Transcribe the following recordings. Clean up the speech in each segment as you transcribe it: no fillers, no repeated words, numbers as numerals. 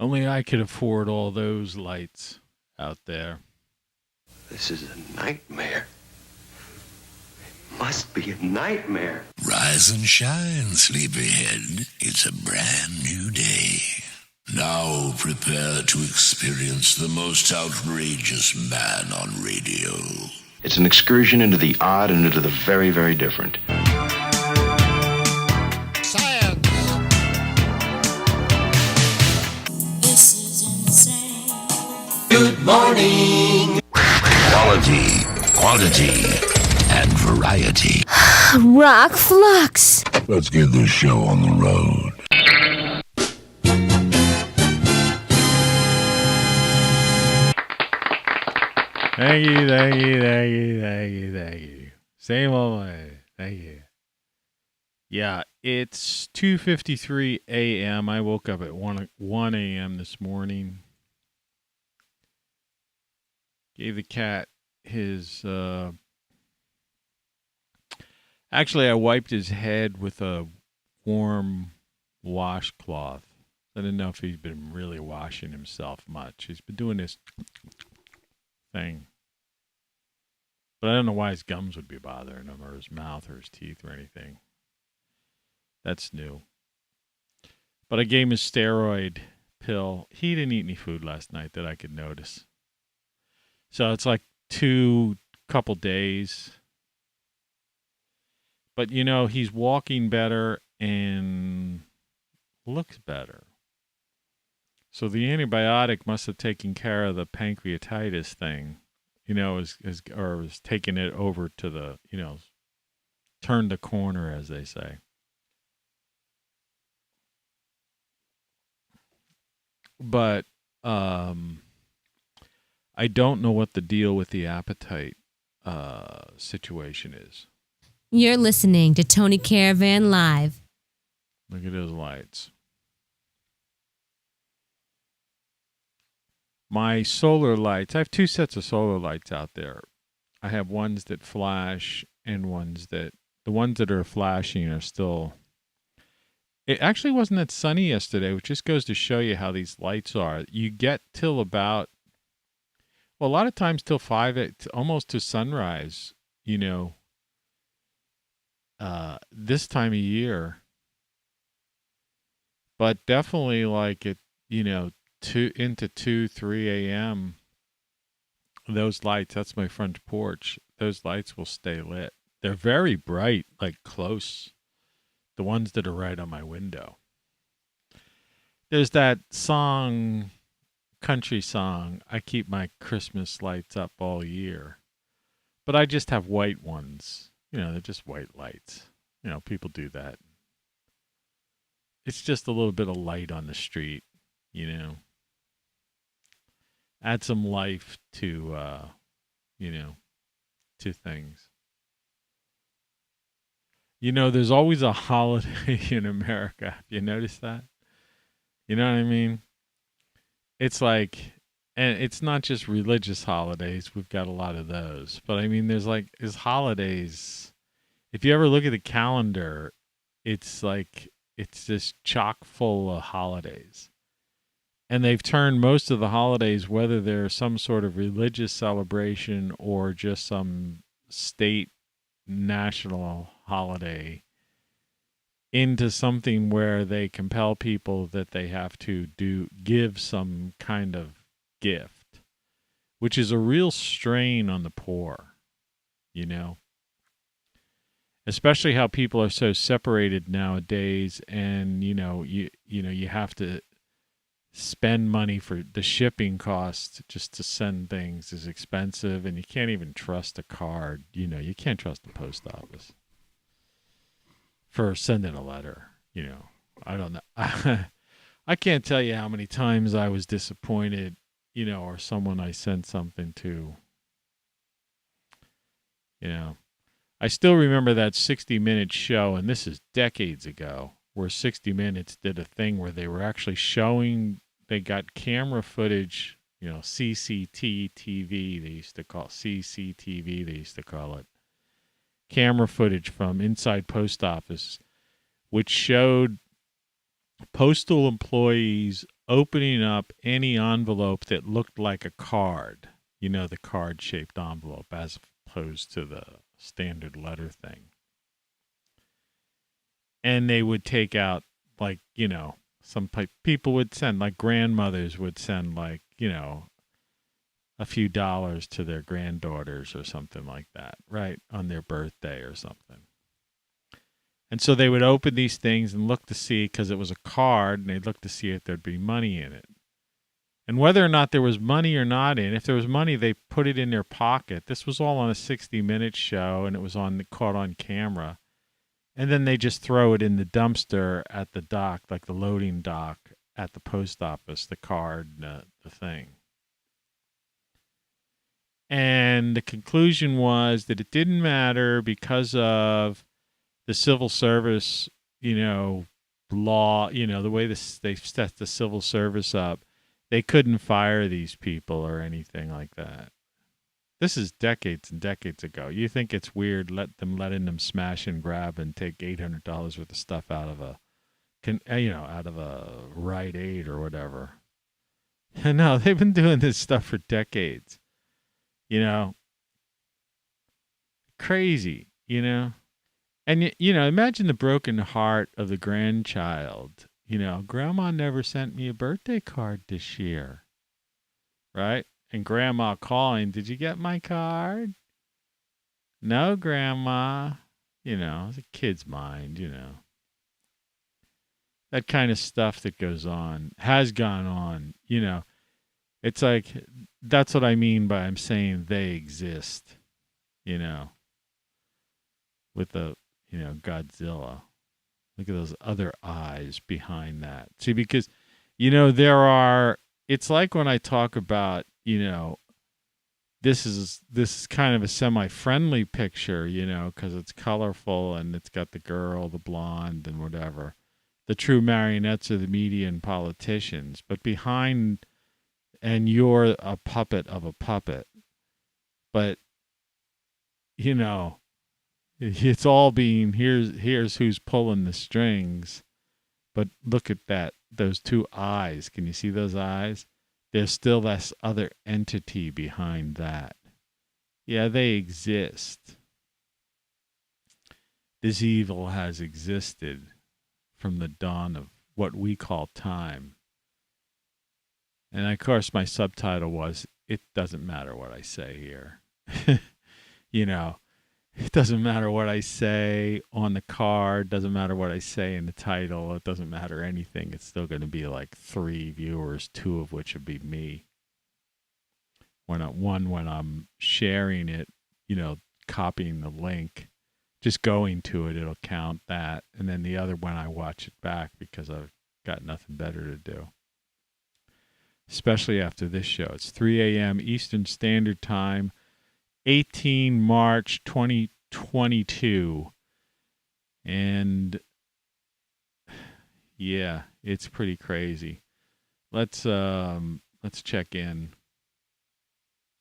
Only I could afford all those lights out there. This is a nightmare. Must be a nightmare. Rise and shine, sleepyhead. It's a brand new day. Now prepare to experience the most outrageous man on radio. It's an excursion into the odd and into the very, very different. Science! This is insane. Good morning! Quality, quantity, and variety. ROCKFLUX. Let's get this show on the road. Thank you, thank you, thank you, thank you, thank you. Same old way. Thank you. Yeah, it's 2:53 a.m. I woke up at 1 a.m. this morning. Gave the cat his... Actually, I wiped his head with a warm washcloth. I didn't know if he's been really washing himself much. He's been doing this thing. But I don't know why his gums would be bothering him, or his mouth, or his teeth, or anything. That's new. But I gave him a steroid pill. He didn't eat any food last night that I could notice. So it's like couple days. But, you know, he's walking better and looks better. So the antibiotic must have taken care of the pancreatitis thing. You know, is taking it over to the, you know, turn the corner, as they say. But I don't know what the deal with the appetite situation is. You're listening to Tony Caravan Live. Look at those lights. My solar lights, I have two sets of solar lights out there. I have ones that flash and the ones that are flashing are still... It actually wasn't that sunny yesterday, which just goes to show you how these lights are. You get till about, well, a lot of times till 5, almost to sunrise, you know, this time of year. But definitely like it, you know, 2 3 a.m. Those lights, that's my front porch. Those lights will stay lit. They're very bright, like close. The ones that are right on my window. There's that song, country song, I keep my Christmas lights up all year. But I just have white ones. You know, they're just white lights. You know, people do that. It's just a little bit of light on the street, you know. Add some life to, you know, to things. You know, there's always a holiday in America. Have you noticed that? You know what I mean? It's like, and it's not just religious holidays. We've got a lot of those. But I mean, there's holidays. If you ever look at the calendar, it's like, it's just chock full of holidays. And they've turned most of the holidays, whether they're some sort of religious celebration or just some state national holiday, into something where they compel people that they have to give some kind of gift, which is a real strain on the poor, you know. Especially how people are so separated nowadays, and you know you have to spend money for the shipping costs just to send things is expensive, and you can't even trust a card. You know, you can't trust the post office for sending a letter. You know, I don't know. I can't tell you how many times I was disappointed, you know, or someone I sent something to. You know, I still remember that 60-minute show, and this is decades ago, where 60 Minutes did a thing where they were actually showing, they got camera footage, you know, CCTV, they used to call CCTV, they used to call it. Camera footage from inside post office, which showed postal employees opening up any envelope that looked like a card. You know, the card-shaped envelope as opposed to the standard letter thing. And they would take out, like, you know, people would send, like grandmothers would send, like, you know, a few dollars to their granddaughters or something like that, right? On their birthday or something. And so they would open these things and look to see, because it was a card, and they'd look to see if there'd be money in it. And whether or not there was money or not in, if there was money, they put it in their pocket. This was all on a 60 Minutes show, and it was caught on camera. And then they just throw it in the dumpster at the dock, like the loading dock at the post office, the card, the thing. And the conclusion was that it didn't matter because of the civil service, you know, law, you know, the way they set the civil service up. They couldn't fire these people or anything like that. This is decades and decades ago. You think it's weird letting them smash and grab and take $800 worth of stuff out of a Rite Aid or whatever. No, they've been doing this stuff for decades. You know, crazy, you know. And, you know, imagine the broken heart of the grandchild. You know, Grandma never sent me a birthday card this year. Right? And Grandma calling, did you get my card? No, Grandma. You know, it's a kid's mind, you know. That kind of stuff that goes on, has gone on, you know. It's like, that's what I mean by I'm saying they exist, you know. With the, you know, Godzilla. Look at those other eyes behind that. See, because, you know, it's like when I talk about, you know, this is kind of a semi-friendly picture, you know, because it's colorful and it's got the girl, the blonde, and whatever. The true marionettes are the media and politicians. But behind, and you're a puppet of a puppet. But, you know, it's all being, here's who's pulling the strings. But look at that, those two eyes. Can you see those eyes? There's still this other entity behind that. Yeah, they exist. This evil has existed from the dawn of what we call time. And of course, my subtitle was, it doesn't matter what I say here. You know, it doesn't matter what I say on the card, doesn't matter what I say in the title, it doesn't matter anything. It's still going to be like 3 viewers, 2 of which would be me. When I'm sharing it, you know, copying the link, just going to it, it'll count that. And then the other one, I watch it back because I've got nothing better to do. Especially after this show. It's 3 a.m. Eastern Standard Time. 18 March 2022. And yeah, it's pretty crazy. Let's check in.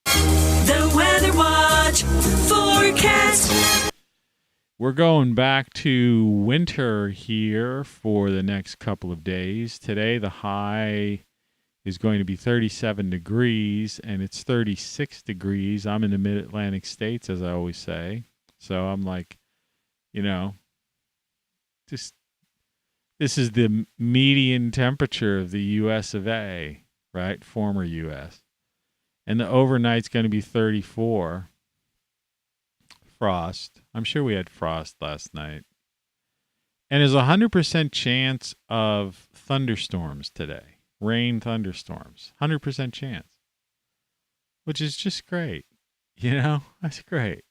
The Weather Watch forecast. We're going back to winter here for the next couple of days. Today the high is going to be 37 degrees, and it's 36 degrees. I'm in the mid-Atlantic states, as I always say. So I'm like, you know, this is the median temperature of the U.S. of A., right? Former U.S. And the overnight's going to be 34. Frost. I'm sure we had frost last night. And there's a 100% chance of thunderstorms today. Rain, thunderstorms, 100% chance, which is just great. You know, that's great.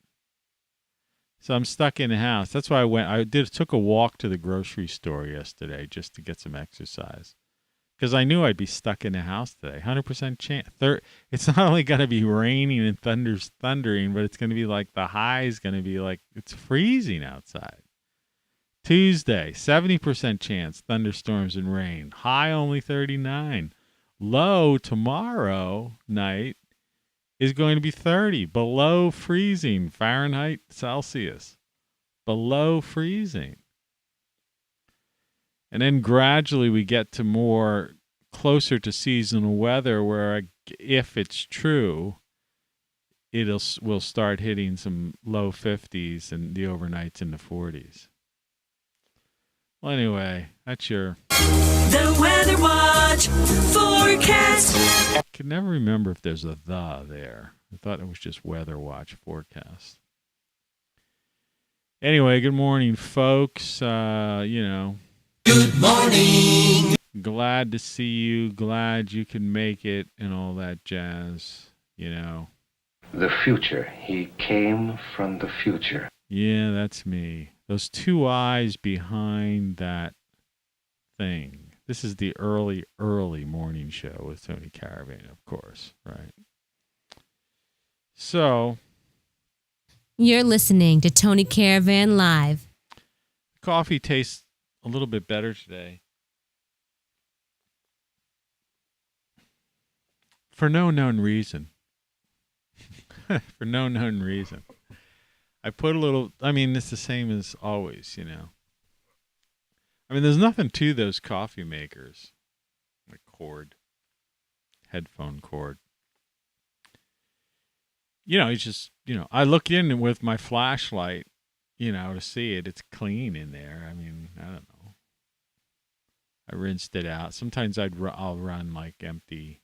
So I'm stuck in the house. That's why I took a walk to the grocery store yesterday just to get some exercise, because I knew I'd be stuck in the house today. 100% chance. It's not only going to be raining and thundering, but it's going to be like the high is going to be like it's freezing outside. Tuesday, 70% chance, thunderstorms and rain. High only 39. Low tomorrow night is going to be 30. Below freezing, Fahrenheit, Celsius. Below freezing. And then gradually we get to more closer to seasonal weather where if it's true, we'll start hitting some low 50s and the overnights in the 40s. Well, anyway, that's your The Weather Watch forecast. I can never remember if there's a "the" there. I thought it was just Weather Watch forecast. Anyway, good morning, folks. Good morning. Glad to see you. Glad you can make it and all that jazz, The future. He came from the future. Yeah, that's me. Those two eyes behind that thing. This is the early morning show with Tony Caravan, of course, right? So, You're listening to Tony Caravan Live. coffee tastes a little bit better today. For no known reason. For no known reason. I put a little, it's the same as always, there's nothing to those coffee makers. Like headphone cord. It's just, I look in with my flashlight, to see it. It's clean in there. I don't know. I rinsed it out. Sometimes I'll run like empty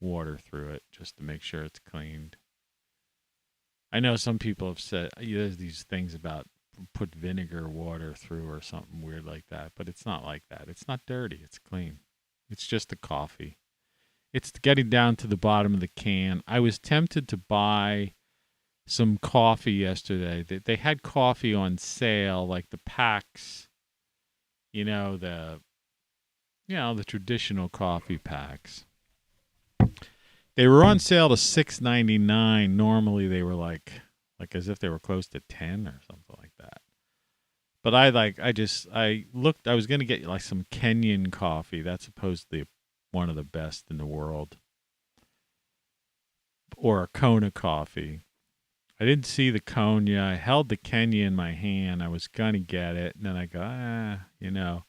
water through it just to make sure it's cleaned. I know some people have said there's these things about put vinegar water through or something weird like that, but it's not like that. It's not dirty. It's clean. It's just the coffee. It's getting down to the bottom of the can. I was tempted to buy some coffee yesterday. They had coffee on sale, like the packs, the traditional coffee packs. They were on sale to $6.99. Normally they were like as if they were close to 10 or something like that. But I looked. I was going to get like some Kenyan coffee. That's supposedly one of the best in the world, or a Kona coffee. I didn't see the Konya. I held the Kenya in my hand. I was going to get it, and then I go,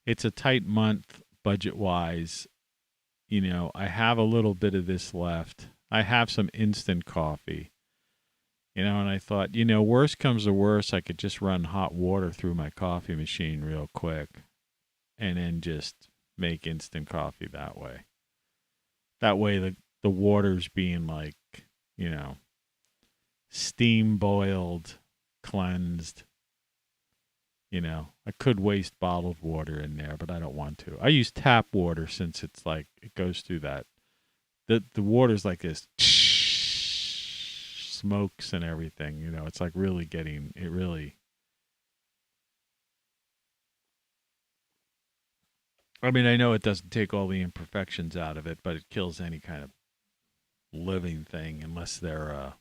it's a tight month budget-wise. I have a little bit of this left. I have some instant coffee. And I thought, worst comes to worst, I could just run hot water through my coffee machine real quick and then just make instant coffee that way. That way the water's being like, steam boiled, cleansed. I could waste bottled water in there, but I don't want to. I use tap water since it's like it goes through that. The water's like this smokes and everything. It's like really getting it really. I know it doesn't take all the imperfections out of it, but it kills any kind of living thing unless they're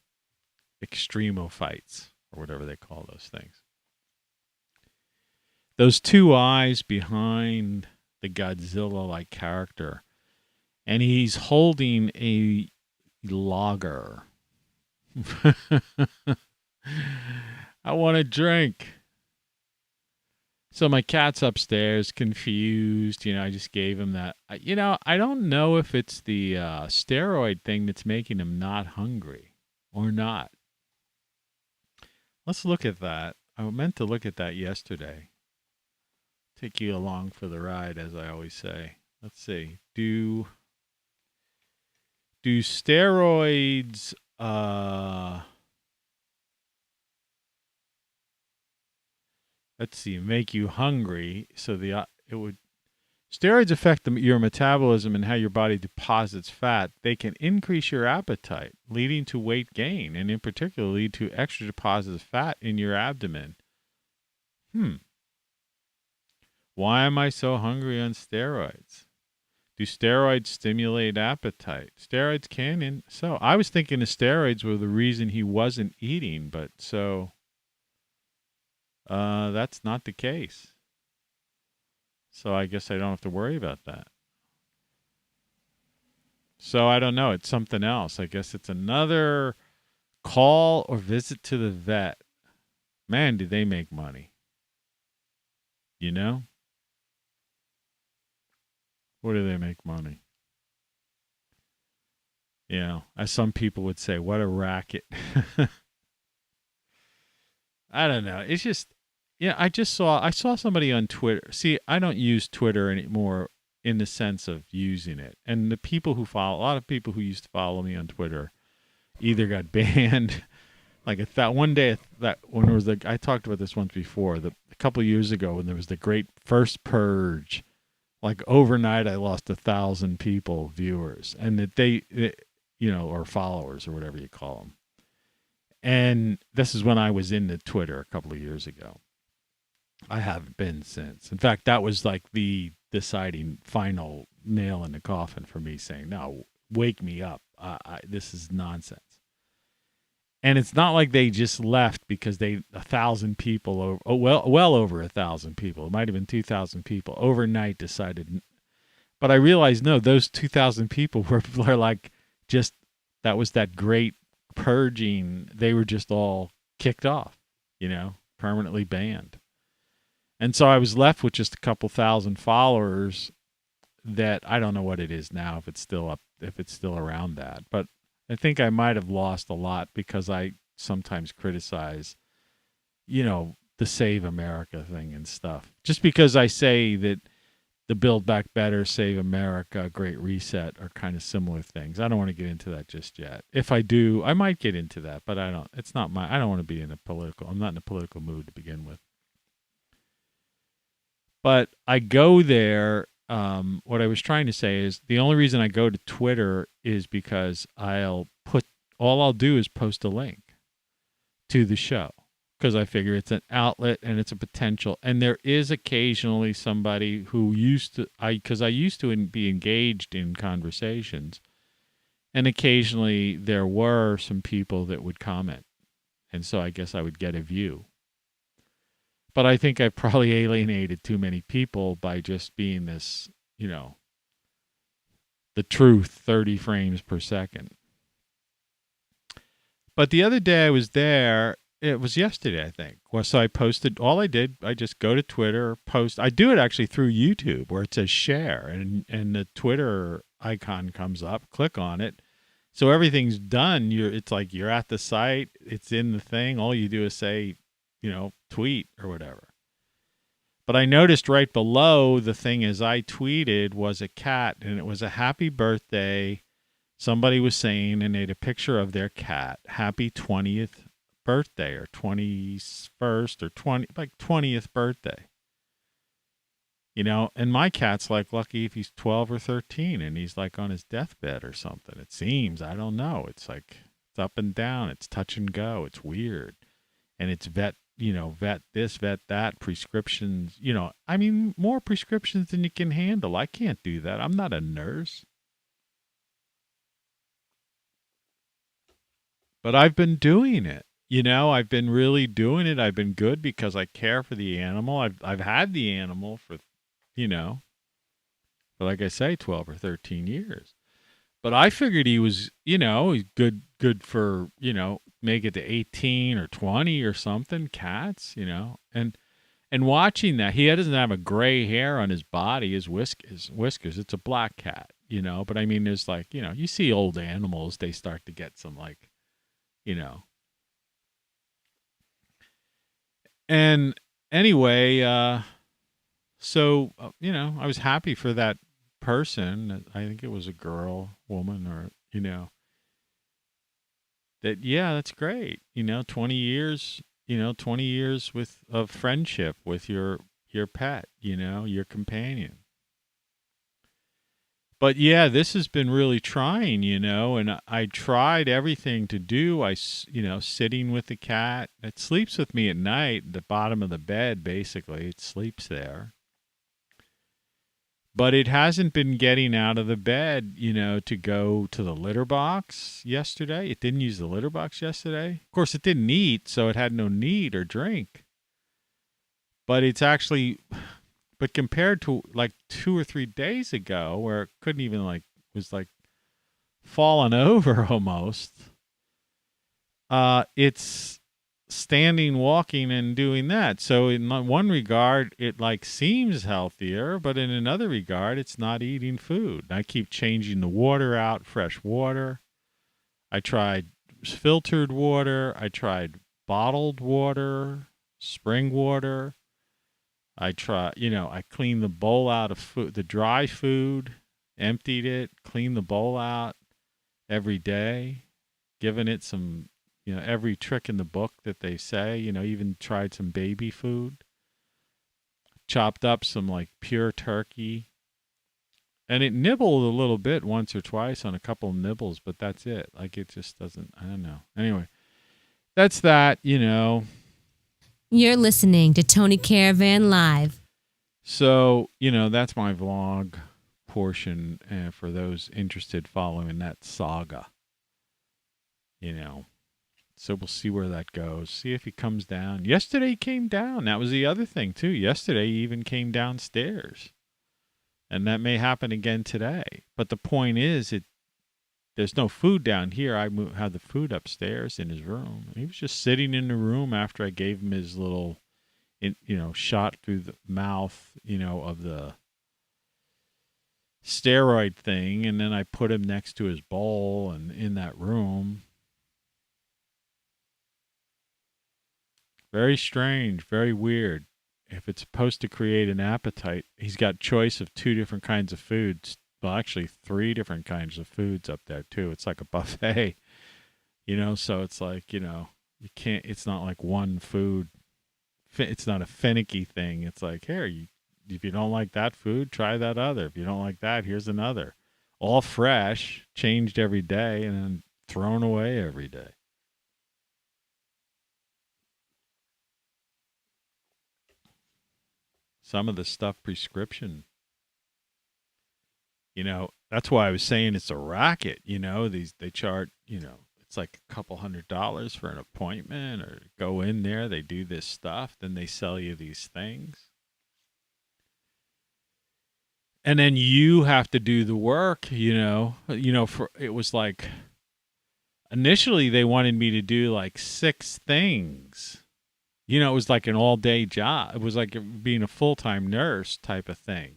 extremophytes or whatever they call those things. Those two eyes behind the Godzilla-like character. And he's holding a lager. I want a drink. So my cat's upstairs, confused. I just gave him that. I don't know if it's the steroid thing that's making him not hungry or not. Let's look at that. I meant to look at that yesterday. Take you along for the ride, as I always say. Let's see. Do steroids let's see, make you hungry? So steroids affect your metabolism and how your body deposits fat. They can increase your appetite, leading to weight gain, and in particular lead to extra deposits of fat in your abdomen. Why am I so hungry on steroids? Do steroids stimulate appetite? Steroids can. So I was thinking the steroids were the reason he wasn't eating, but that's not the case. So I guess I don't have to worry about that. So I don't know. It's something else. I guess it's another call or visit to the vet. Man, do they make money. Where do they make money? You know, as some people would say, what a racket. I don't know. It's just, yeah, I saw somebody on Twitter. See, I don't use Twitter anymore in the sense of using it. And the people who follow, a lot of people who used to follow me on Twitter either got banned. Like one day that when there was I talked about this once before, a couple of years ago when there was the great first purge, like overnight I lost 1,000 people, viewers, and that they, you know, or followers or whatever you call them. And this is when I was into Twitter a couple of years ago. I haven't been since. In fact, that was like the deciding final nail in the coffin for me, saying, no, wake me up. This is nonsense. And it's not like they just left because 1,000 people, well over 1,000 people, it might have been 2,000 people, overnight decided. But I realized, no, those 2,000 people were like just, that was that great purging. They were just all kicked off, you know, permanently banned. And so I was left with just a couple thousand followers that I don't know what it is now, if it's still up, if it's still around that. But I think I might have lost a lot because I sometimes criticize, you know, the Save America thing and stuff. Just because I say that the Build Back Better, Save America, Great Reset are kind of similar things. I don't want to get into that just yet. If I do, I might get into that, but I don't. It's not I don't want to be in a political. I'm not in a political mood to begin with. But I go there. What I was trying to say is the only reason I go to Twitter is because all I'll do is post a link to the show because I figure it's an outlet and it's a potential. And there is occasionally somebody who because I used to be engaged in conversations, and occasionally there were some people that would comment. And so I guess I would get a view. But I think I've probably alienated too many people by just being this, you know, the truth, 30 frames per second. But the other day I was there, it was yesterday, I think. Well, so I posted, all I did, I just go to Twitter, post. I do it actually through YouTube where it says share and the Twitter icon comes up, click on it. So everything's done. It's like you're at the site, it's in the thing. All you do is say, you know, tweet or whatever. But I noticed right below the thing as I tweeted was a cat, and it was a happy birthday. Somebody was saying, and they had a picture of their cat, happy 20th birthday or 21st or 20th birthday. You know, and my cat's like lucky if he's 12 or 13 and he's like on his deathbed or something. It seems, I don't know. It's like, it's up and down. It's touch and go. It's weird. And it's vet this, vet that, prescriptions, you know, I mean, more prescriptions than you can handle. I can't do that. I'm not a nurse. But I've been doing it. You know, I've been really doing it. I've been good because I care for the animal. I've had the animal for, you know, for like I say, 12 or 13 years. But I figured he was, you know, he's good for, you know, make it to 18 or 20 or something, cats, you know. And watching that, he doesn't have a gray hair on his body, his Whiskers. It's a black cat, you know. But I mean, there's like, you know, you see old animals, they start to get some like, you know. And anyway, so, you know, I was happy for that person. I think it was a girl, woman, or, you know, that, yeah, that's great. You know, 20 years, you know, 20 years of friendship with your pet, you know, your companion. But yeah, this has been really trying, you know, and I tried everything to do. You know, sitting with the cat. It sleeps with me at night, the bottom of the bed, basically. It sleeps there. But it hasn't been getting out of the bed, you know, to go to the litter box yesterday. It didn't use the litter box yesterday. Of course, it didn't eat, so it had no need or drink. But it's actually... But compared to like 2 or 3 days ago, where it couldn't even was falling over almost, it's standing, walking, and doing that. So in one regard, it like seems healthier, but in another regard, it's not eating food. I keep changing the water out, fresh water. I tried filtered water. I tried bottled water, spring water. I cleaned the bowl out of food, the dry food, emptied it, cleaned the bowl out every day, giving it some, every trick in the book that they say, even tried some baby food, chopped up some like pure turkey, and it nibbled a little bit once or twice on a couple of nibbles, but that's it. Like it just doesn't, I don't know. Anyway, that's that. You're listening to Tony Caravan Live. So, that's my vlog portion for those interested following that saga. So we'll see where that goes. See if he comes down. Yesterday he came down. That was the other thing, too. Yesterday he even came downstairs. And that may happen again today. But the point is, there's no food down here. I had the food upstairs in his room. He was just sitting in the room after I gave him his little, shot through the mouth, of the steroid thing. And then I put him next to his bowl and in that room. Very strange, very weird. If it's supposed to create an appetite, he's got choice of 2 different kinds of foods. Well, actually 3 different kinds of foods up there too. It's like a buffet, so it's like, you can't, it's not like one food. It's not a finicky thing. It's like, here, if you don't like that food, try that other. If you don't like that, here's another. All fresh, changed every day, and then thrown away every day. Some of the stuff prescription. That's why I was saying it's a racket. They charge, it's like a couple $100 for an appointment, or go in there, they do this stuff, then they sell you these things. And then you have to do the work, for it was like initially they wanted me to do like 6 things. It was like an all-day job. It was like being a full-time nurse type of thing.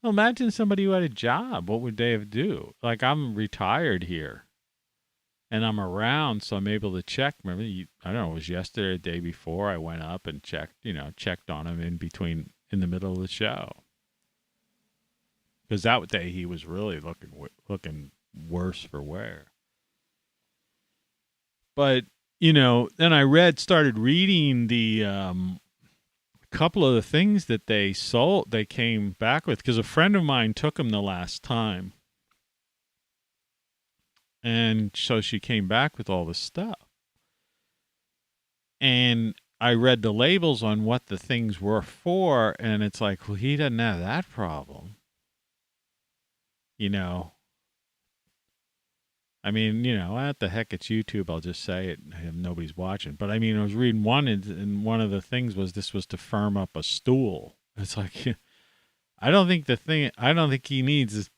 Well, imagine somebody who had a job. What would they have to do? Like, I'm retired here, and I'm around, so I'm able to check. Remember, I don't know, it was yesterday or the day before I went up and checked on him in the middle of the show. Because that day he was really looking worse for wear. But then I started reading the couple of the things that they came back with, because a friend of mine took them the last time. And so she came back with all the stuff. And I read the labels on what the things were for, and it's like, well, he doesn't have that problem. I mean, what the heck, it's YouTube. I'll just say it. Nobody's watching. But I mean, I was reading one, and one of the things was this was to firm up a stool. It's like, I don't think he needs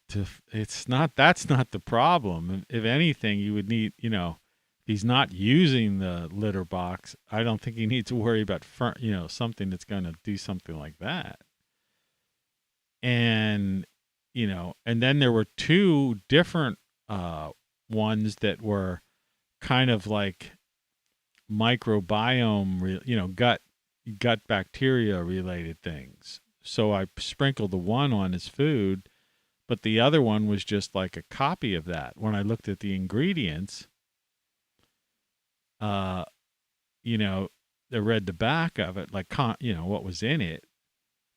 that's not the problem. If anything, you would need, if he's not using the litter box, I don't think he needs to worry about, something that's going to do something like that. And, and then there were 2 different, ones that were kind of like microbiome, gut bacteria related things. So I sprinkled the one on his food, but the other one was just like a copy of that. When I looked at the ingredients, I read the back of it, like, what was in it.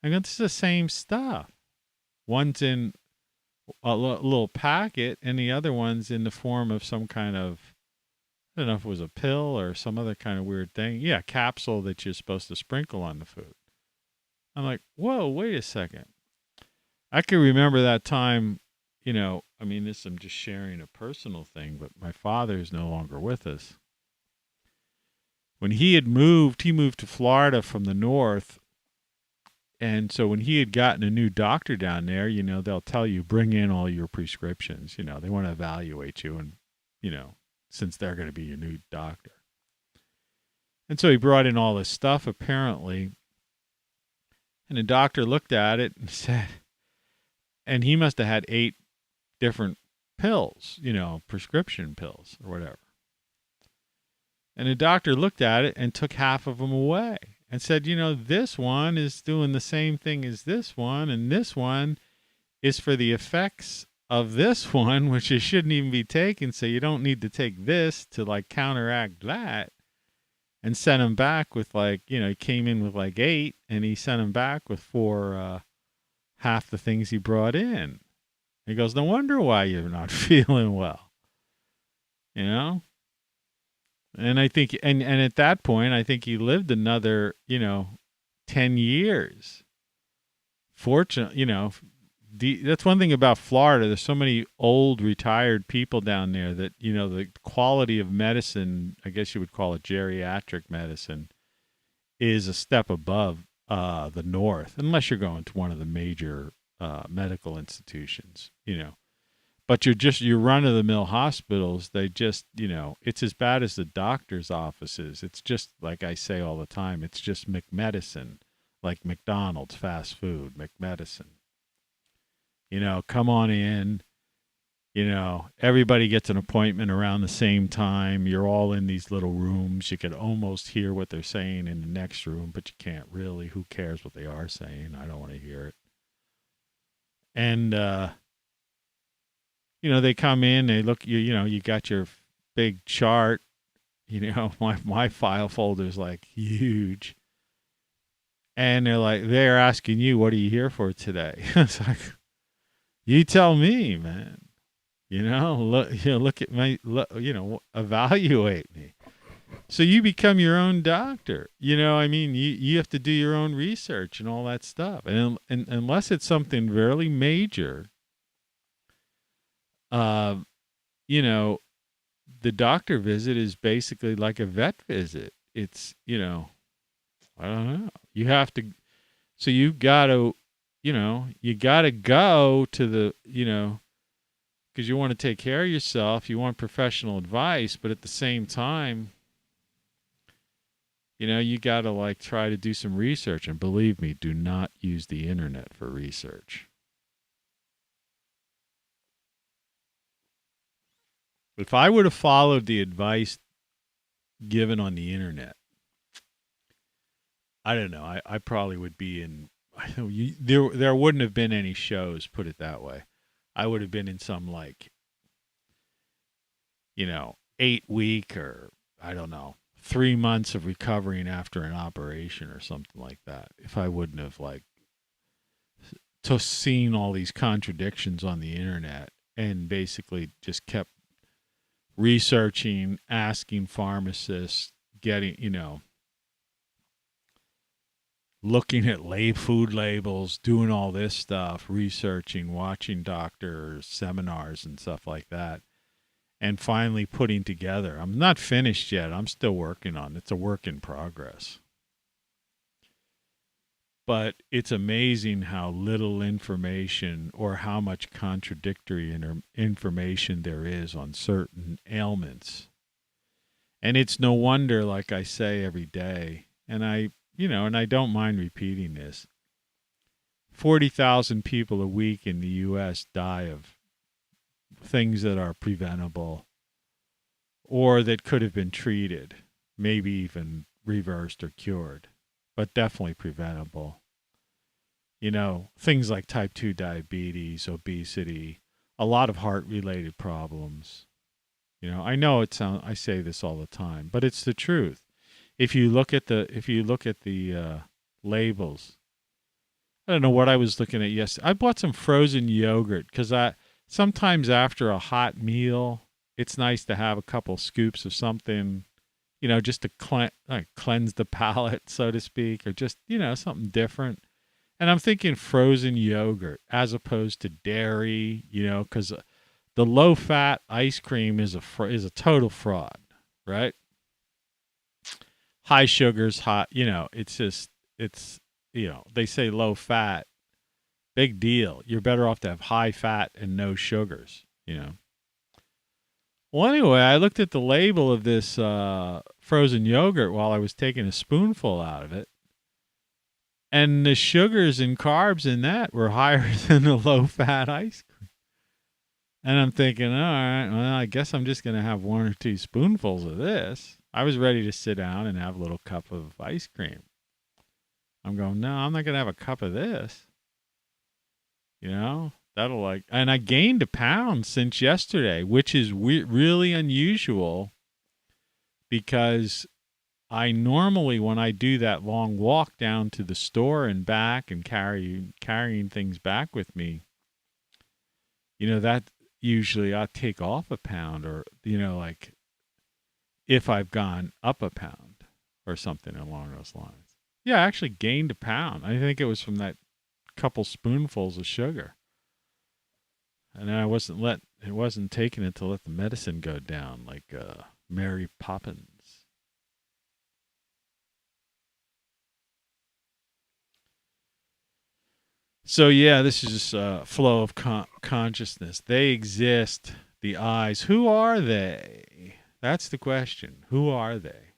I go, this is the same stuff. One's in a little packet, and the other one's in the form of some kind of, I don't know if it was a pill or some other kind of weird thing. Yeah, capsule that you're supposed to sprinkle on the food. I'm like, whoa, wait a second. I can remember that time, I mean, I'm just sharing a personal thing, but my father is no longer with us. When he moved to Florida from the north. And so when he had gotten a new doctor down there, they'll tell you, bring in all your prescriptions. They want to evaluate you, and, since they're going to be your new doctor. And so he brought in all this stuff, apparently. And the doctor looked at it and said, and he must have had 8 different pills, prescription pills or whatever. And the doctor looked at it and took half of them away and said, this one is doing the same thing as this one, and this one is for the effects of this one, which it shouldn't even be taken, so you don't need to take this to, like, counteract that. And sent him back with, like, he came in with, like, 8, and he sent him back with 4, half the things he brought in. He goes, no wonder why you're not feeling well. And I think, and at that point, I think he lived another, 10 years. Fortunately, that's one thing about Florida. There's so many old retired people down there that, the quality of medicine, I guess you would call it geriatric medicine, is a step above the North, unless you're going to one of the major medical institutions, But your run-of-the-mill hospitals, they just, it's as bad as the doctor's offices. It's just, like I say all the time, it's just McMedicine, like McDonald's, fast food, McMedicine. Come on in. Everybody gets an appointment around the same time. You're all in these little rooms. You could almost hear what they're saying in the next room, but you can't really. Who cares what they are saying? I don't want to hear it. And, they come in, they look, you got your big chart. My file folder's like huge. And they're asking you, what are you here for today? It's like, you tell me, man. Look at my, evaluate me. So you become your own doctor. You have to do your own research and all that stuff. And unless it's something really major, the doctor visit is basically like a vet visit. It's, I don't know. You have to, so you got to, you got to go to the, because you want to take care of yourself. You want professional advice, but at the same time, you got to, like, try to do some research. And believe me, do not use the internet for research. If I would have followed the advice given on the internet, I don't know. I probably would be in. There wouldn't have been any shows. Put it that way. I would have been in some, like, 8-week or I don't know, 3 months of recovering after an operation or something like that. If I wouldn't have, like, seen all these contradictions on the internet and basically just kept researching, asking pharmacists, getting, looking at food labels, doing all this stuff, researching, watching doctors, seminars and stuff like that, and finally putting together. I'm not finished yet. I'm still working on it. It's a work in progress. But it's amazing how little information or how much contradictory information there is on certain ailments. And it's no wonder, like I say every day, and I don't mind repeating this, 40,000 people a week in the U.S. die of things that are preventable or that could have been treated, maybe even reversed or cured, but definitely preventable. Things like type 2 diabetes, obesity, a lot of heart-related problems. I know I say this all the time, but it's the truth. If you look at the labels, I don't know what I was looking at yesterday. I bought some frozen yogurt because sometimes after a hot meal, it's nice to have a couple scoops of something, just to cleanse the palate, so to speak, or just, something different. And I'm thinking frozen yogurt as opposed to dairy, because the low-fat ice cream is a total fraud, right? High sugars, they say low fat, big deal. You're better off to have high fat and no sugars, Well, anyway, I looked at the label of this frozen yogurt while I was taking a spoonful out of it. And the sugars and carbs in that were higher than the low-fat ice cream. And I'm thinking, all right, well, I guess I'm just going to have 1 or 2 spoonfuls of this. I was ready to sit down and have a little cup of ice cream. I'm going, no, I'm not going to have a cup of this. You know, that'll like, and I gained a pound since yesterday, which is really unusual because I normally, when I do that long walk down to the store and back and carrying things back with me, you know, that usually I take off a pound or, you know, like if I've gone up a pound or something along those lines. Yeah, I actually gained a pound. I think it was from that couple spoonfuls of sugar. And I wasn't taking it to let the medicine go down like Mary Poppins. So yeah, this is just a flow of consciousness. They exist, the eyes. Who are they? That's the question. Who are they?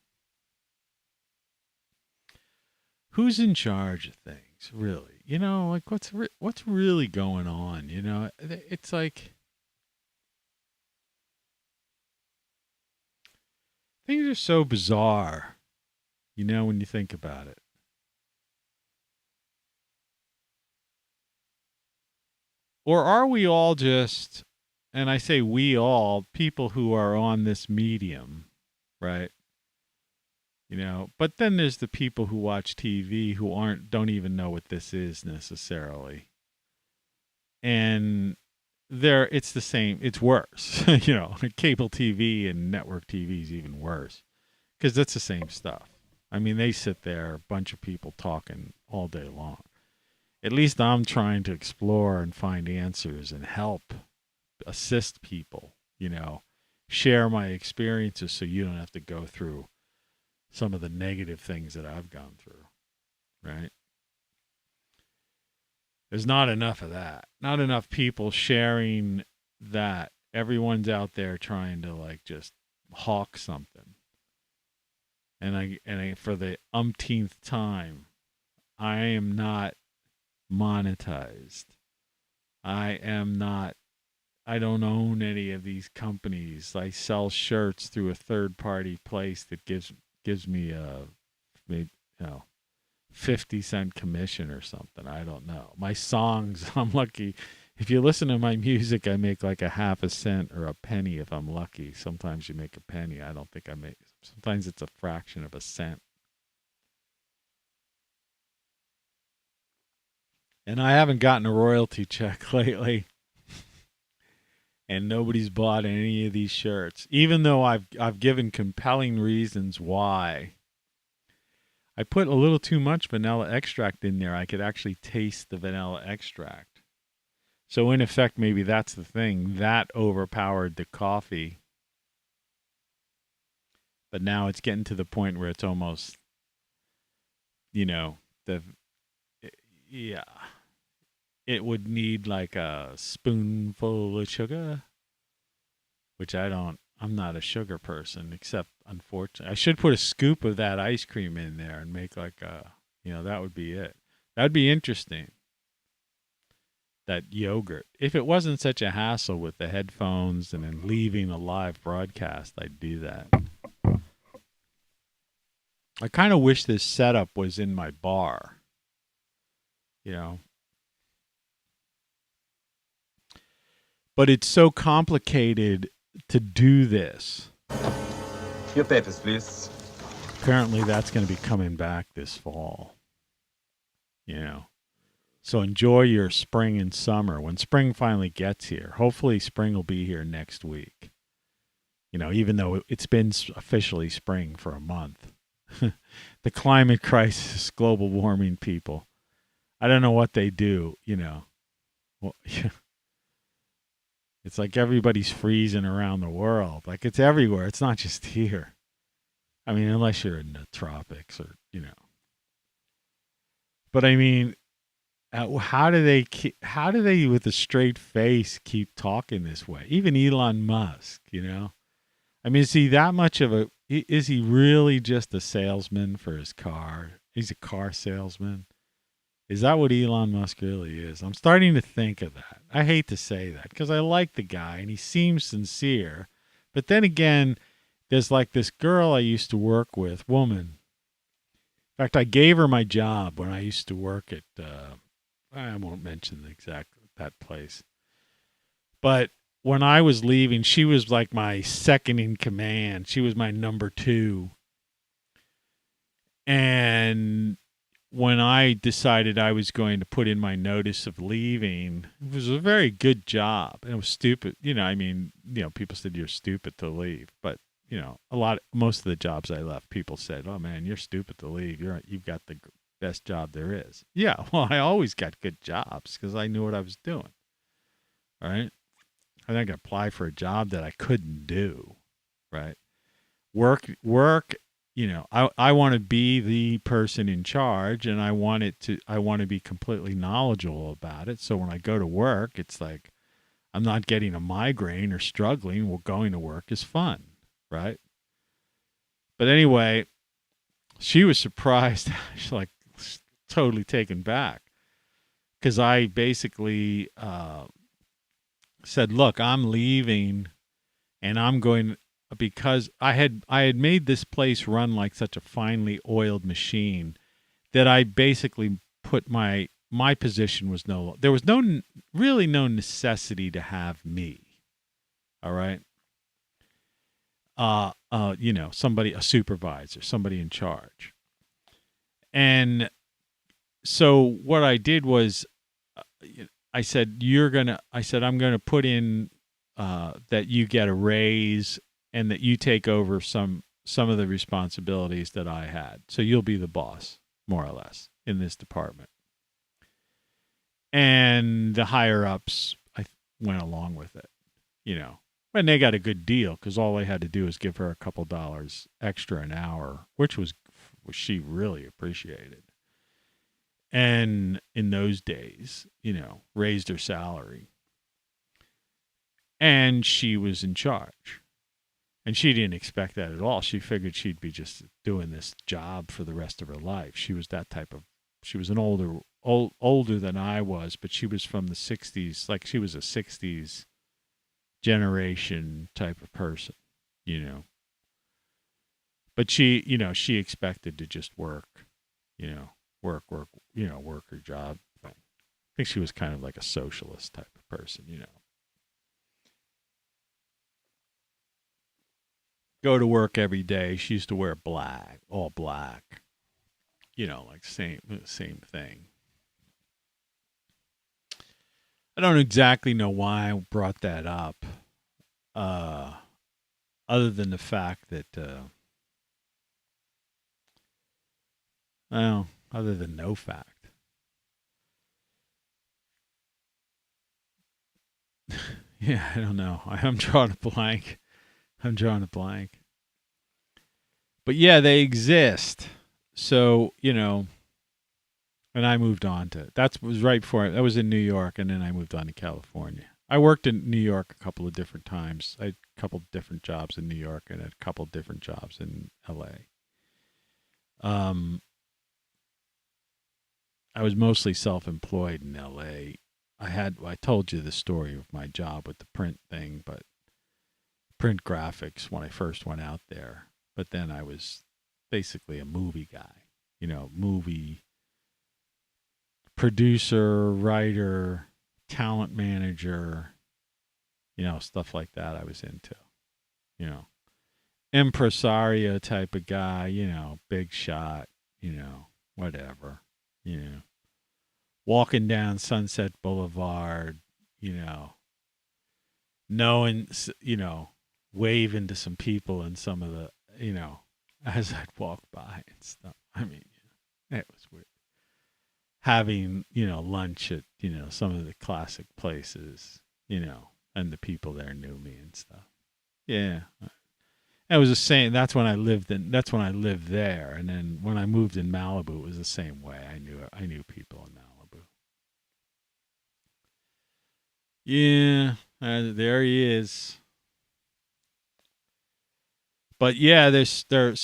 Who's in charge of things, really? You know, like what's really going on? You know, it's like things are so bizarre, you know, when you think about it. Or are we all just, and I say we all, people who are on this medium, right? You know, but then there's the people who watch TV who don't even know what this is necessarily. And it's the same, it's worse. You know, cable TV and network TV is even worse because that's the same stuff. I mean, they sit there, a bunch of people talking all day long. At least I'm trying to explore and find answers and help assist people, you know, share my experiences so you don't have to go through some of the negative things that I've gone through, right? There's not enough of that. Not enough people sharing that. Everyone's out there trying to like just hawk something. And I for the umpteenth time, I am not monetized. I don't own any of these companies. I sell shirts through a third party place that gives me a, maybe, you know, 50-cent commission or something. I don't know. My songs, I'm lucky. If you listen to my music, I make like a half a cent or a penny if I'm lucky. Sometimes you make a penny. I don't think I make, sometimes it's a fraction of a cent. And I haven't gotten a royalty check lately. And nobody's bought any of these shirts, even though I've given compelling reasons why. I put a little too much vanilla extract in there. I could actually taste the vanilla extract. So in effect, maybe that's the thing. That overpowered the coffee. But now it's getting to the point where it's almost, you know, yeah. It would need like a spoonful of sugar, which I'm not a sugar person, except unfortunately. I should put a scoop of that ice cream in there and make like a, you know, that would be it. That'd be interesting. That yogurt. If it wasn't such a hassle with the headphones and then leaving a live broadcast, I'd do that. I kind of wish this setup was in my bar, you know. But it's so complicated to do this. Your papers, please. Apparently that's going to be coming back this fall. You know. So enjoy your spring and summer when spring finally gets here. Hopefully spring will be here next week. You know, even though it's been officially spring for a month. The climate crisis, global warming people. I don't know what they do, you know. Well, it's like everybody's freezing around the world. Like it's everywhere. It's not just here. I mean, unless you're in the tropics or, you know. But I mean, how do they with a straight face keep talking this way? Even Elon Musk, you know. I mean, is he that much of a? Is he really just a salesman for his car? He's a car salesman. Is that what Elon Musk really is? I'm starting to think of that. I hate to say that because I like the guy and he seems sincere. But then again, there's like this girl I used to work with, woman. In fact, I gave her my job when I used to work at, I won't mention the exact that place. But when I was leaving, she was like my second in command. She was my number two. And when I decided I was going to put in my notice of leaving, it was a very good job. And it was stupid. I mean, people said you're stupid to leave. But, most of the jobs I left, people said, oh, man, you're stupid to leave. You've got the best job there is. Yeah, well, I always got good jobs because I knew what I was doing. All right? I'm not going to apply for a job that I couldn't do. Right? Work, I want to be the person in charge, and I want to be completely knowledgeable about it. So when I go to work, it's like I'm not getting a migraine or struggling. Well, going to work is fun, right? But anyway, she was surprised. She's like totally taken back because I basically said, "Look, I'm leaving, and I'm going." Because I had made this place run like such a finely oiled machine that I basically put my position was there was really no necessity to have me. All right. Somebody, a supervisor, somebody in charge. And so what I did was I said, I'm going to put in that you get a raise and that you take over some of the responsibilities that I had. So you'll be the boss, more or less, in this department. And the higher ups, I went along with it, and they got a good deal because all they had to do was give her a couple dollars extra an hour, which she really appreciated. And in those days, raised her salary. And she was in charge. And she didn't expect that at all. She figured she'd be just doing this job for the rest of her life. She was she was an older than I was, but she was from the 60s. Like she was a 60s generation type of person, But she expected to just work, work, work her job. I think she was kind of like a socialist type of person, Go to work every day. She used to wear all black, like same thing. I don't exactly know why I brought that up, other than the fact that, other than no fact. Yeah, I don't know. I'm drawing a blank. But yeah, they exist. So, and I moved on to that was right before I was in New York, and then I moved on to California. I worked in New York a couple of different times. I had a couple of different jobs in New York and a couple of different jobs in LA. I was mostly self-employed in LA. I told you the story of my job with the print thing, but print graphics when I first went out there. But then I was basically a movie guy, movie producer, writer, talent manager, stuff like that I was into, impresario type of guy, big shot, whatever, walking down Sunset Boulevard, knowing, waving to some people and some of the, as I'd walk by and stuff. I mean, it was weird. Having, lunch at, some of the classic places, and the people there knew me and stuff. Yeah. It was the same. That's when I lived there. And then when I moved in Malibu, it was the same way. I knew people in Malibu. Yeah. There he is. But yeah, enjoy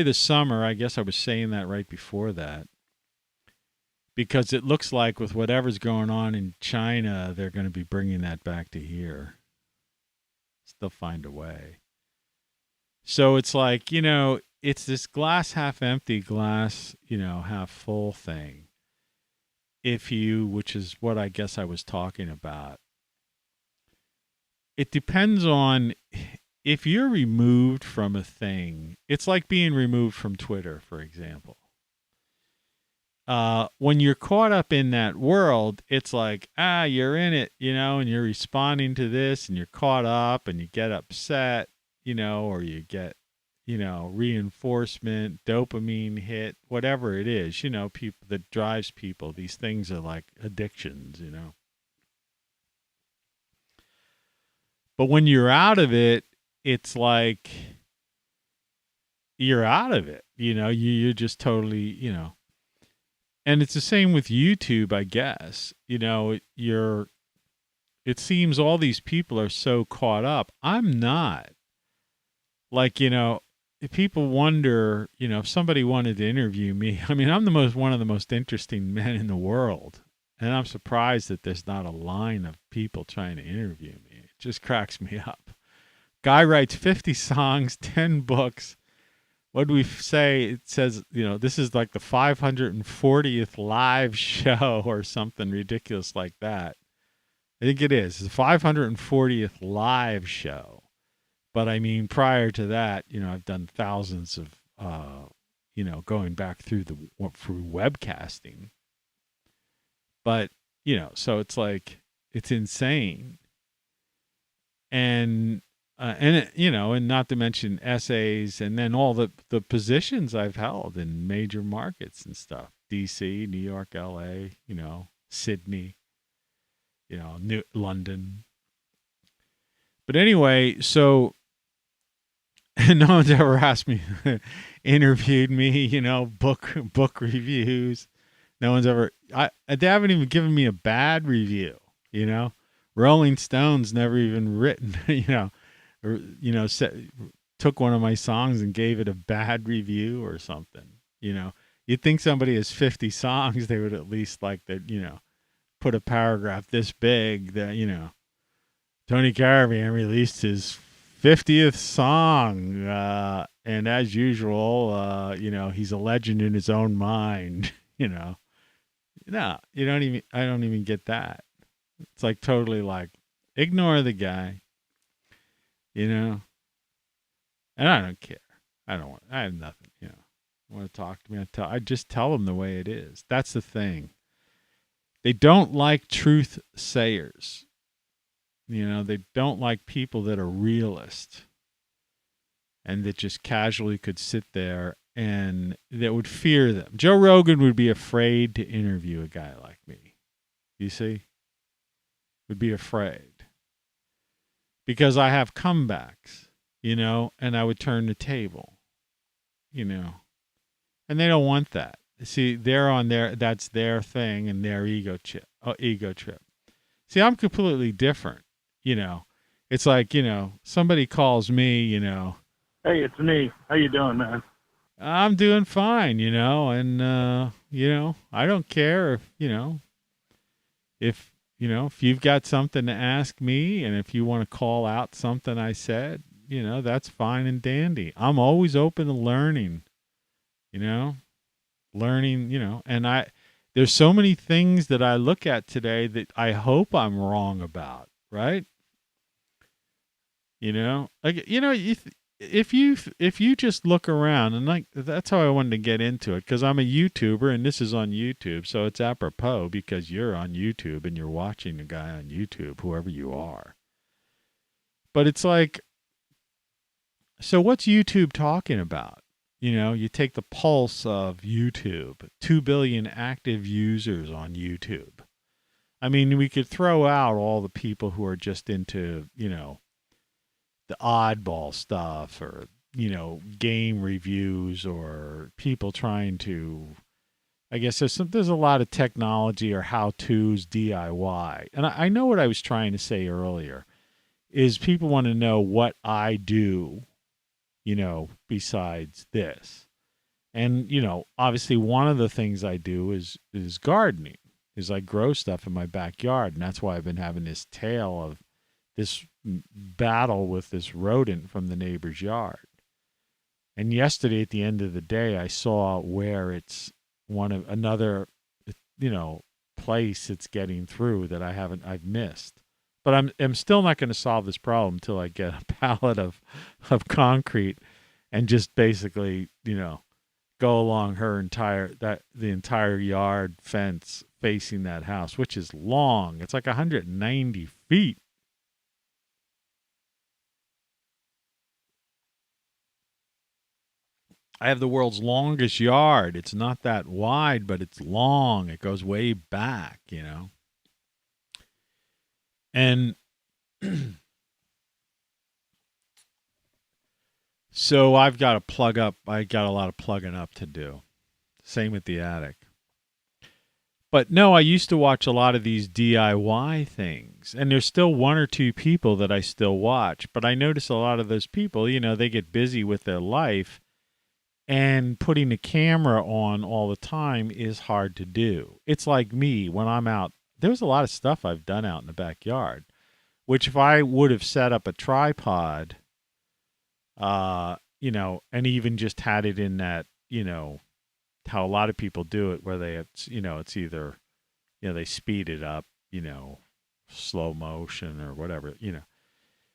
the summer. I guess I was saying that right before that, because it looks like with whatever's going on in China, they're going to be bringing that back to here. They'll find a way. So it's like, it's this glass half empty, glass, half full thing. Which is what I guess I was talking about. It depends on if you're removed from a thing. It's like being removed from Twitter, for example. When you're caught up in that world, it's like, you're in it, and you're responding to this, and you're caught up, and you get upset, or you get, reinforcement, dopamine hit, whatever it is, people that drives people. These things are like addictions, But when you're out of it, it's like you're out of it, you're just totally, And it's the same with YouTube, I guess. It seems all these people are so caught up. I'm not. Like, if people wonder, if somebody wanted to interview me, I mean, I'm one of the most interesting men in the world. And I'm surprised that there's not a line of people trying to interview me. It just cracks me up. Guy writes 50 songs, 10 books. What do we say? It says, this is like the 540th live show or something ridiculous like that. I think it is. It's the 540th live show. But I mean, prior to that, I've done thousands of, going back through webcasting. But, so it's like, it's insane. And not to mention essays, and then all the positions I've held in major markets and stuff. DC, New York, LA, Sydney, London. But anyway, so no one's ever asked me, interviewed me, book reviews. No one's ever, they haven't even given me a bad review, Rolling Stone's never even written, took one of my songs and gave it a bad review or something. You'd think somebody has 50 songs, they would at least like that, put a paragraph this big that, Tony Caravan released his 50th song. And as usual, he's a legend in his own mind, No, I don't even get that. It's like totally like, ignore the guy. And I don't care. I have nothing, want to talk to me. I just tell them the way it is. That's the thing. They don't like truth sayers. They don't like people that are realist and that just casually could sit there and that would fear them. Joe Rogan would be afraid to interview a guy like me. You see? Would be afraid. Because I have comebacks, and I would turn the table, and they don't want that. See, they're on that's their thing and their ego trip. See, I'm completely different, It's like, somebody calls me, Hey, it's me. How you doing, man? I'm doing fine, and, I don't care if you've got something to ask me and if you want to call out something I said, that's fine and dandy. I'm always open to learning, and there's so many things that I look at today that I hope I'm wrong about, right? Like, if you just look around, and like, that's how I wanted to get into it, because I'm a YouTuber and this is on YouTube, so it's apropos because you're on YouTube and you're watching a guy on YouTube, whoever you are. But it's like, so what's YouTube talking about? You take the pulse of YouTube, 2 billion active users on YouTube. I mean, we could throw out all the people who are just into, the oddball stuff or, game reviews or people trying to, I guess there's a lot of technology or how-tos, DIY. And I know what I was trying to say earlier is people want to know what I do besides this. And, obviously one of the things I do is gardening, is I grow stuff in my backyard. And that's why I've been having this tale of this battle with this rodent from the neighbor's yard. And yesterday at the end of the day, I saw where it's another, place it's getting through that I've missed. But I'm still not going to solve this problem until I get a pallet of concrete and just basically, go along the entire yard fence facing that house, which is long. It's like 190 feet. I have the world's longest yard. It's not that wide, but it's long. It goes way back, And so I've got to plug up. I got a lot of plugging up to do. Same with the attic. But no, I used to watch a lot of these DIY things. And there's still one or two people that I still watch. But I notice a lot of those people, they get busy with their life. And putting the camera on all the time is hard to do. It's like me when I'm out. There's a lot of stuff I've done out in the backyard, which if I would have set up a tripod, and even just had it in that, how a lot of people do it, where it's either, they speed it up, slow motion or whatever,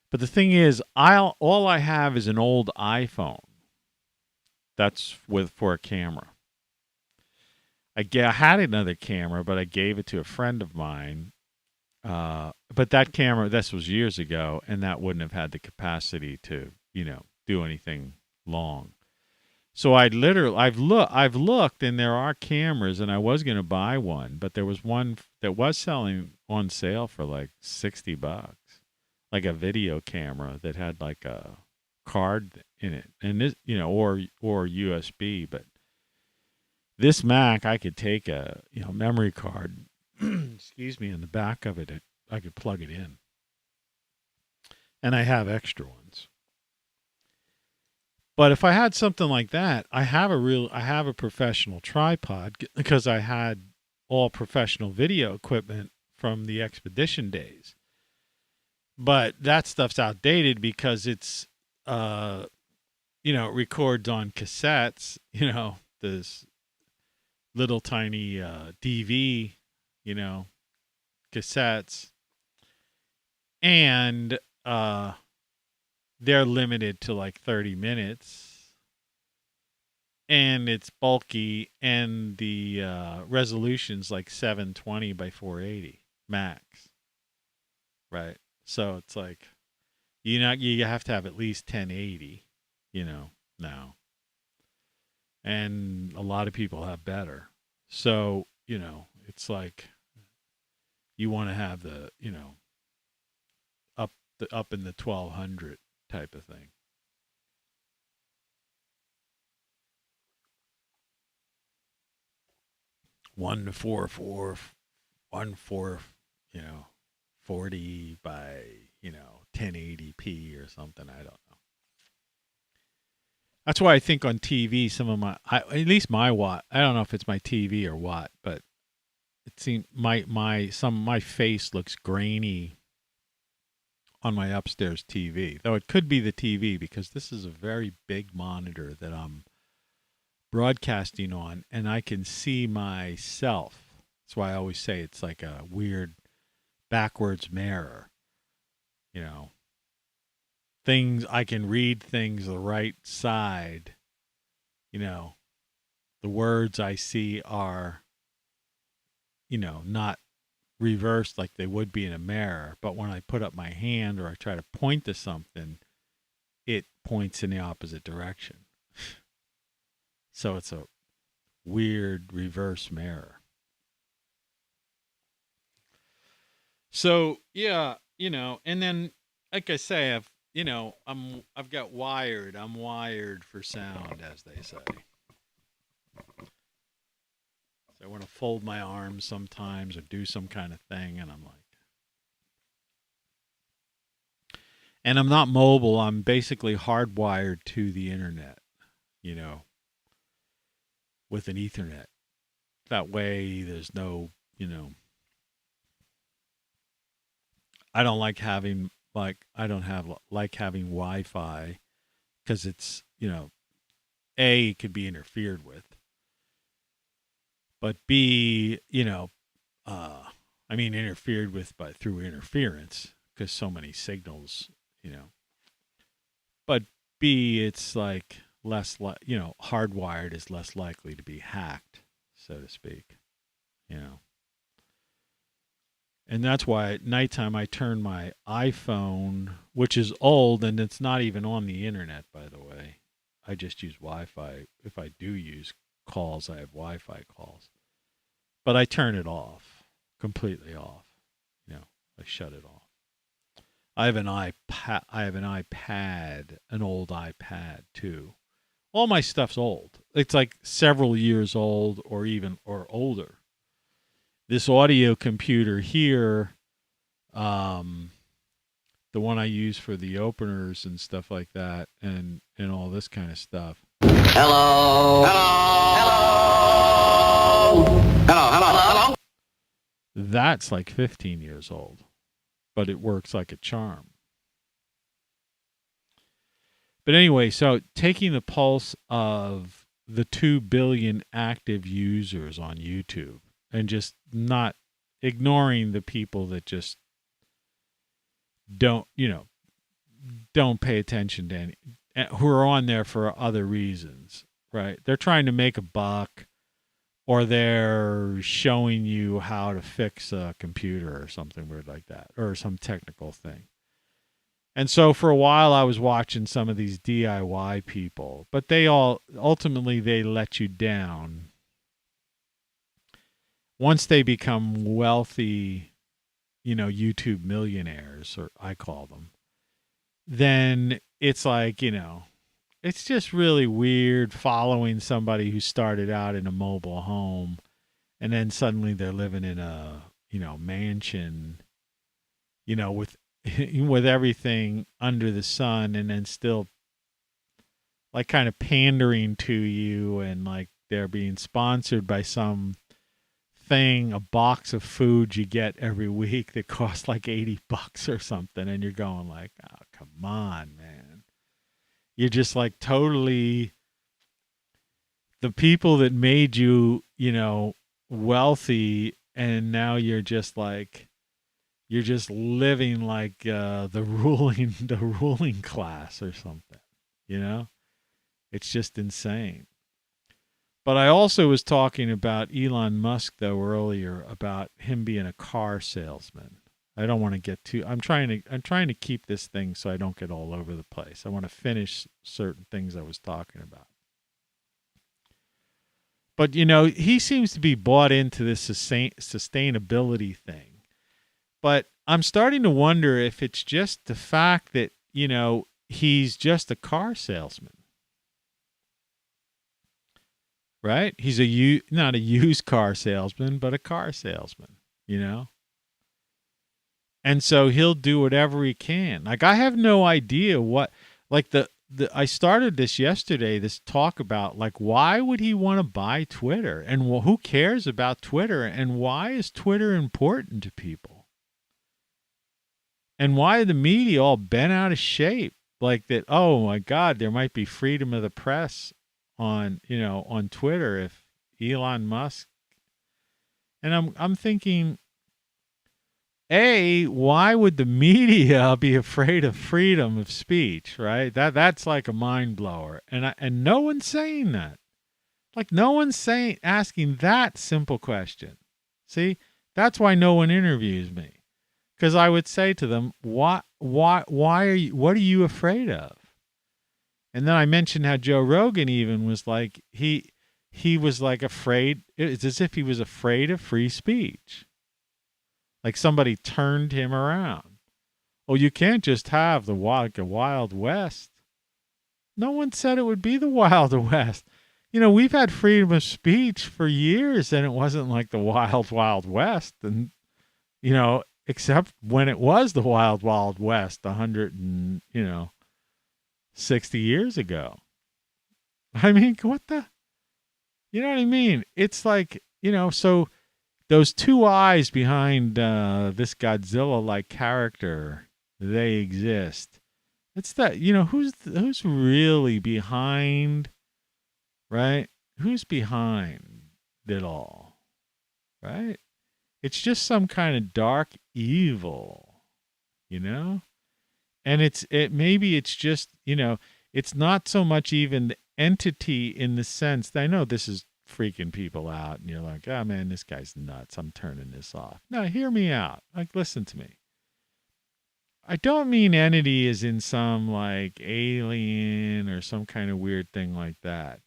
But the thing is, all I have is an old iPhone. That's for a camera. I had another camera, but I gave it to a friend of mine. But that camera, this was years ago, and that wouldn't have had the capacity to, do anything long. So I've looked, and there are cameras, and I was going to buy one, but there was one that was selling on sale for like $60, like a video camera that had like a card in it, and this, or USB. But this Mac, I could take a memory card, excuse me, in the back of it. I could plug it in, and I have extra ones. But if I had something like that, I have a professional tripod because I had all professional video equipment from the expedition days. But that stuff's outdated because it's it records on cassettes, this little tiny DV, cassettes. And they're limited to like 30 minutes. And it's bulky, and the resolution's like 720 by 480 max. Right? So it's like you have to have at least 1080, now. And a lot of people have better. So, it's like you want to have the, up in the 1200 type of thing. One to 40 by, 1080p or something. I don't know. That's why I think on TV, some of at least my watt, I don't know if it's my TV or what, but it seems my face looks grainy on my upstairs TV, though it could be the TV because this is a very big monitor that I'm broadcasting on, and I can see myself. That's why I always say it's like a weird backwards mirror. I can read things the right side. The words I see are, not reversed like they would be in a mirror. But when I put up my hand or I try to point to something, it points in the opposite direction. So it's a weird reverse mirror. So yeah, and then like I say, I'm wired for sound, as they say. So I want to fold my arms sometimes or do some kind of thing, and I'm like. And I'm not mobile. I'm basically hardwired to the internet, you know, with an Ethernet. That way there's no, you know, I don't like having, having Wi-Fi because it's, you know, A, it could be interfered with. But B, you know, interfered with through interference because so many signals, you know. But B, it's like hardwired is less likely to be hacked, so to speak, you know. And that's why at nighttime I turn my iPhone, which is old and it's not even on the internet, by the way. I just use Wi-Fi. If I do use calls, I have Wi-Fi calls. But I turn it off, completely off. You know, I shut it off. I have an iPad, an old iPad too. All my stuff's old. It's like several years old or older. This audio computer here, the one I use for the openers and stuff like that, and all this kind of stuff. Hello. Hello. Hello. Hello. Hello. That's like 15 years old, but it works like a charm. But anyway, so taking the pulse of the 2 billion active users on YouTube and just not ignoring the people that just don't pay attention to any, who are on there for other reasons, right? They're trying to make a buck, or they're showing you how to fix a computer or something weird like that, or some technical thing. And so for a while I was watching some of these DIY people, but they ultimately let you down. Once they become wealthy, you know, YouTube millionaires, or I call them, then it's like, you know, it's just really weird following somebody who started out in a mobile home and then suddenly they're living in a, you know, mansion, you know, with everything under the sun, and then still like kind of pandering to you, and like they're being sponsored by some thing, a box of food you get every week that costs like $80 or something, and you're going like, oh, come on, man. You're just like totally, the people that made you, you know, wealthy, and now you're just like, you're just living like the ruling class or something, you know? It's just insane. But I also was talking about Elon Musk, though, earlier, about him being a car salesman. I don't want to get too, I'm trying to keep this thing so I don't get all over the place. I want to finish certain things I was talking about. But, you know, he seems to be bought into this sustainability thing. But I'm starting to wonder if it's just the fact that, you know, he's just a car salesman. Right? He's not a used car salesman, but a car salesman, you know? And so he'll do whatever he can. Like, I have no idea what, like I started this yesterday, this talk about, like, why would he want to buy Twitter? And who cares about Twitter? And why is Twitter important to people? And why are the media all bent out of shape? Like that, oh my God, there might be freedom of the press on, you know, on Twitter if Elon Musk. And I'm thinking, A, why would the media be afraid of freedom of speech, right? That's like a mind blower. And no one's saying that. Like, no one's asking that simple question. See? That's why no one interviews me. Because I would say to them, why are you afraid of? And then I mentioned how Joe Rogan even was like, he was like afraid. It's as if he was afraid of free speech. Like somebody turned him around. Oh, you can't just have the Wild West. No one said it would be the Wild West. You know, we've had freedom of speech for years, and it wasn't like the Wild West. And, you know, except when it was the wild, wild west 160 years ago. I mean, what the, you know what I mean? It's like, so those two eyes behind this Godzilla-like character, they exist. It's that, who's really behind, right? Who's behind it all, right? It's just some kind of dark evil, And maybe it's just, it's not so much even the entity in the sense that I know this is freaking people out and you're like, oh man, this guy's nuts. I'm turning this off. No, hear me out. Like, listen to me. I don't mean entity is in some like alien or some kind of weird thing like that.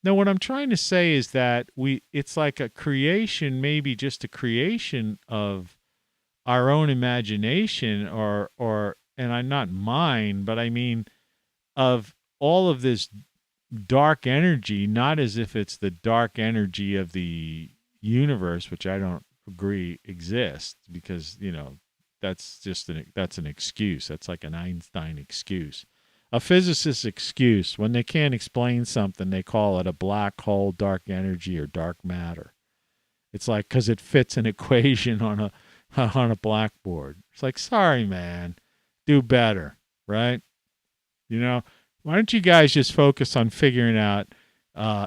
No, what I'm trying to say is that it's like a creation, maybe just a creation of our own imagination and I'm not mine, but I mean of all of this dark energy, not as if it's the dark energy of the universe, which I don't agree exists because, that's just that's an excuse. That's like an Einstein excuse. A physicist's excuse, when they can't explain something, they call it a black hole, dark energy, or dark matter. It's like because it fits an equation on a blackboard. It's like, sorry, man, do better, right? Why don't you guys just focus on figuring out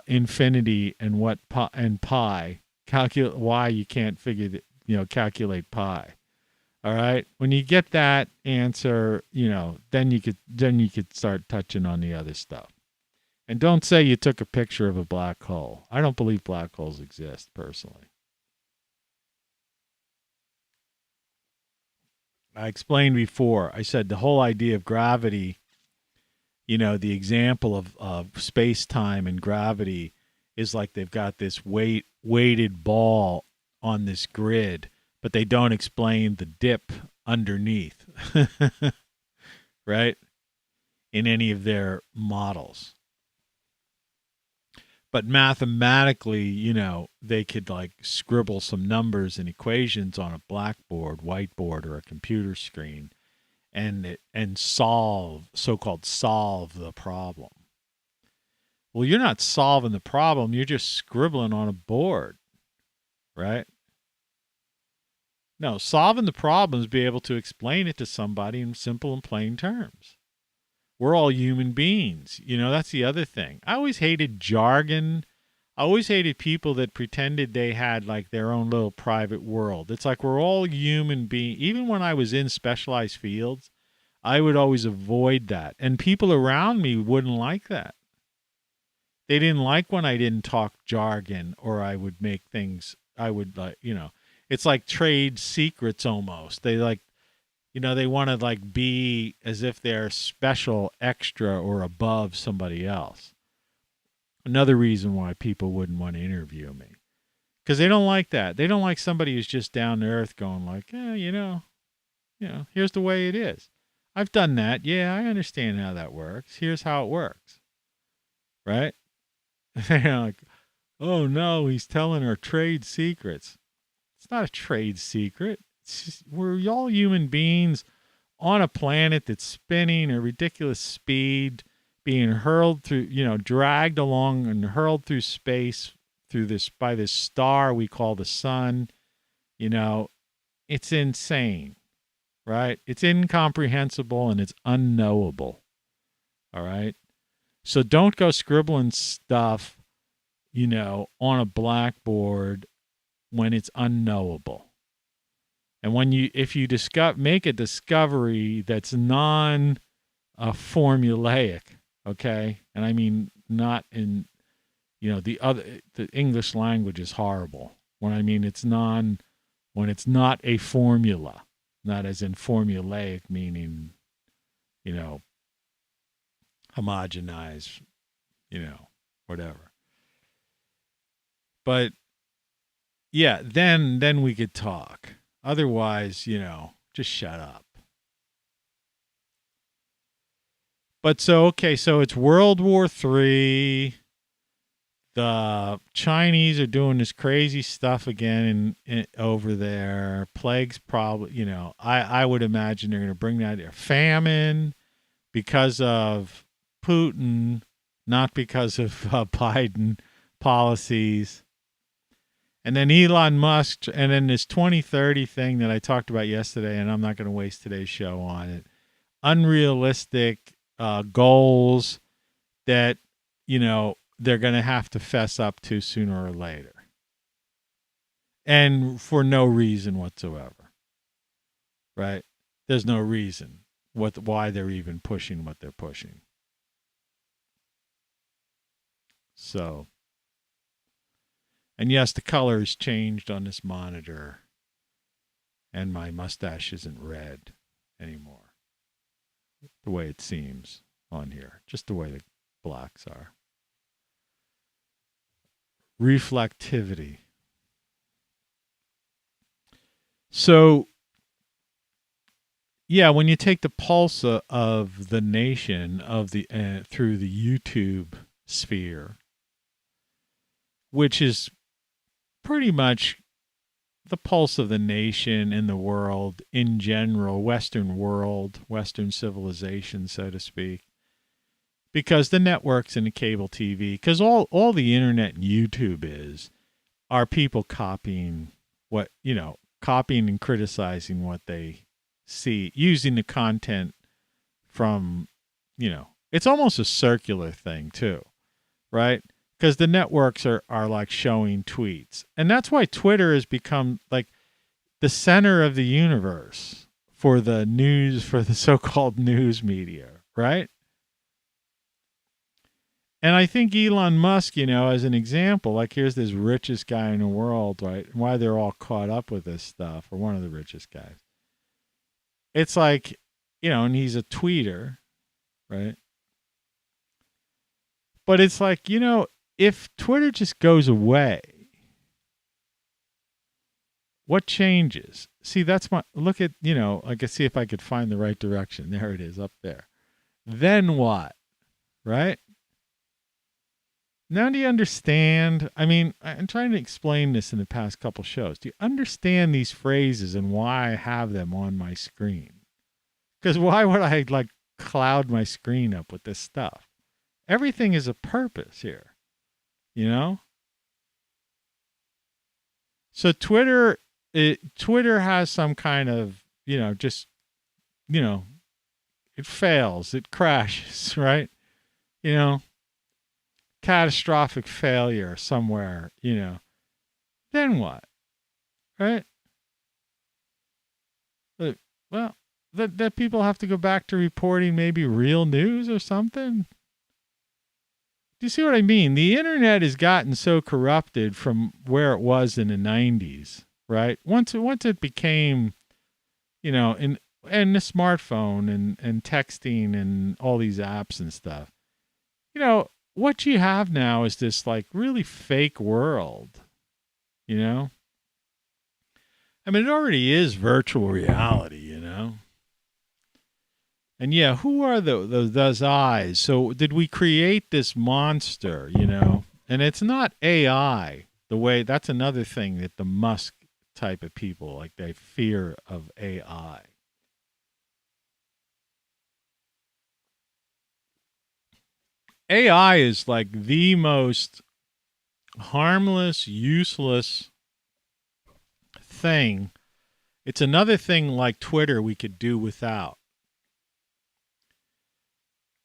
infinity and what pi, calculate why you can't calculate pi. All right. When you get that answer, then you could start touching on the other stuff. And don't say you took a picture of a black hole. I don't believe black holes exist personally. I explained before. I said the whole idea of gravity, the example of space-time and gravity is like they've got this weighted ball on this grid, but they don't explain the dip underneath, right? In any of their models. But mathematically, they could like scribble some numbers and equations on a blackboard, whiteboard, or a computer screen and solve the problem. Well, you're not solving the problem. You're just scribbling on a board, right? No, solving the problem is be able to explain it to somebody in simple and plain terms. We're all human beings. That's the other thing. I always hated jargon. I always hated people that pretended they had like their own little private world. It's like we're all human beings. Even when I was in specialized fields, I would always avoid that. And people around me wouldn't like that. They didn't like when I didn't talk jargon or I would make things, I would like, it's like trade secrets almost. They like, they want to like be as if they're special, extra, or above somebody else. Another reason why people wouldn't want to interview me. Because they don't like that. They don't like somebody who's just down to earth going like, here's the way it is. I've done that. Yeah, I understand how that works. Here's how it works. Right? They're like, oh no, he's telling our trade secrets. It's not a trade secret. It's just, we're all human beings on a planet that's spinning at a ridiculous speed, being hurled through, dragged along and hurled through space by this star we call the sun. It's insane, right? It's incomprehensible and it's unknowable. All right. So don't go scribbling stuff, on a blackboard when it's unknowable. And if you make a discovery that's non-formulaic, okay? And I mean not in, the English language is horrible. When I mean when it's not a formula, not as in formulaic meaning, homogenize, whatever. But yeah, then we could talk. Otherwise, just shut up. But so it's World War III. The Chinese are doing this crazy stuff again over there. Plagues probably, I would imagine they're going to bring that here. Famine because of Putin, not because of Biden policies. And then Elon Musk, and then this 2030 thing that I talked about yesterday, and I'm not going to waste today's show on it. Unrealistic goals that, they're going to have to fess up to sooner or later. And for no reason whatsoever. Right? There's no reason why they're even pushing what they're pushing. So, and yes, the color has changed on this monitor, and my mustache isn't red anymore. The way it seems on here, just the way the blacks are. Reflectivity. So, yeah, when you take the pulse of the nation through the YouTube sphere, which is pretty much the pulse of the nation and the world in general, Western world, Western civilization, so to speak. Because the networks and the cable TV, because all the internet and YouTube are people copying copying and criticizing what they see, using the content from, it's almost a circular thing too, right? Because the networks are like showing tweets. And that's why Twitter has become like the center of the universe for the news, for the so-called news media, right? And I think Elon Musk, as an example, like here's this richest guy in the world, right? And why they're all caught up with this stuff, or one of the richest guys. It's like, and he's a tweeter, right? But it's like, if Twitter just goes away, what changes? See, that's look at, I can see if I could find the right direction. There it is up there. Then what? Right? Now do you understand? I mean, I'm trying to explain this in the past couple shows. Do you understand these phrases and why I have them on my screen? Because why would I cloud my screen up with this stuff? Everything is a purpose here, So Twitter has some kind of, it fails, it crashes, right? Catastrophic failure somewhere, then what? Right? Well, that people have to go back to reporting maybe real news or something. Do you see what I mean? The internet has gotten so corrupted from where it was in the 90s, right? Once it became, and the smartphone and texting and all these apps and stuff, what you have now is this really fake world, I mean, it already is virtual reality, And yeah, who are those eyes? So did we create this monster, And it's not AI that's another thing that the Musk type of people, they fear of AI. AI is the most harmless, useless thing. It's another thing like Twitter we could do without.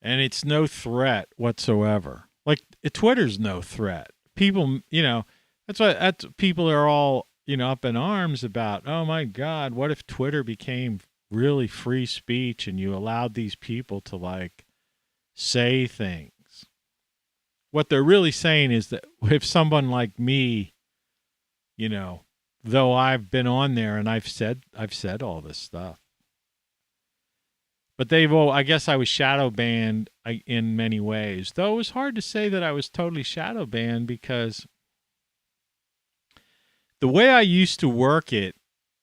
And it's no threat whatsoever. Twitter's no threat. People, that's people are all, up in arms about, oh my God, what if Twitter became really free speech and you allowed these people to say things? What they're really saying is that if someone like me, though I've been on there and I've said all this stuff, but I guess I was shadow banned in many ways, though it was hard to say that I was totally shadow banned because the way I used to work it,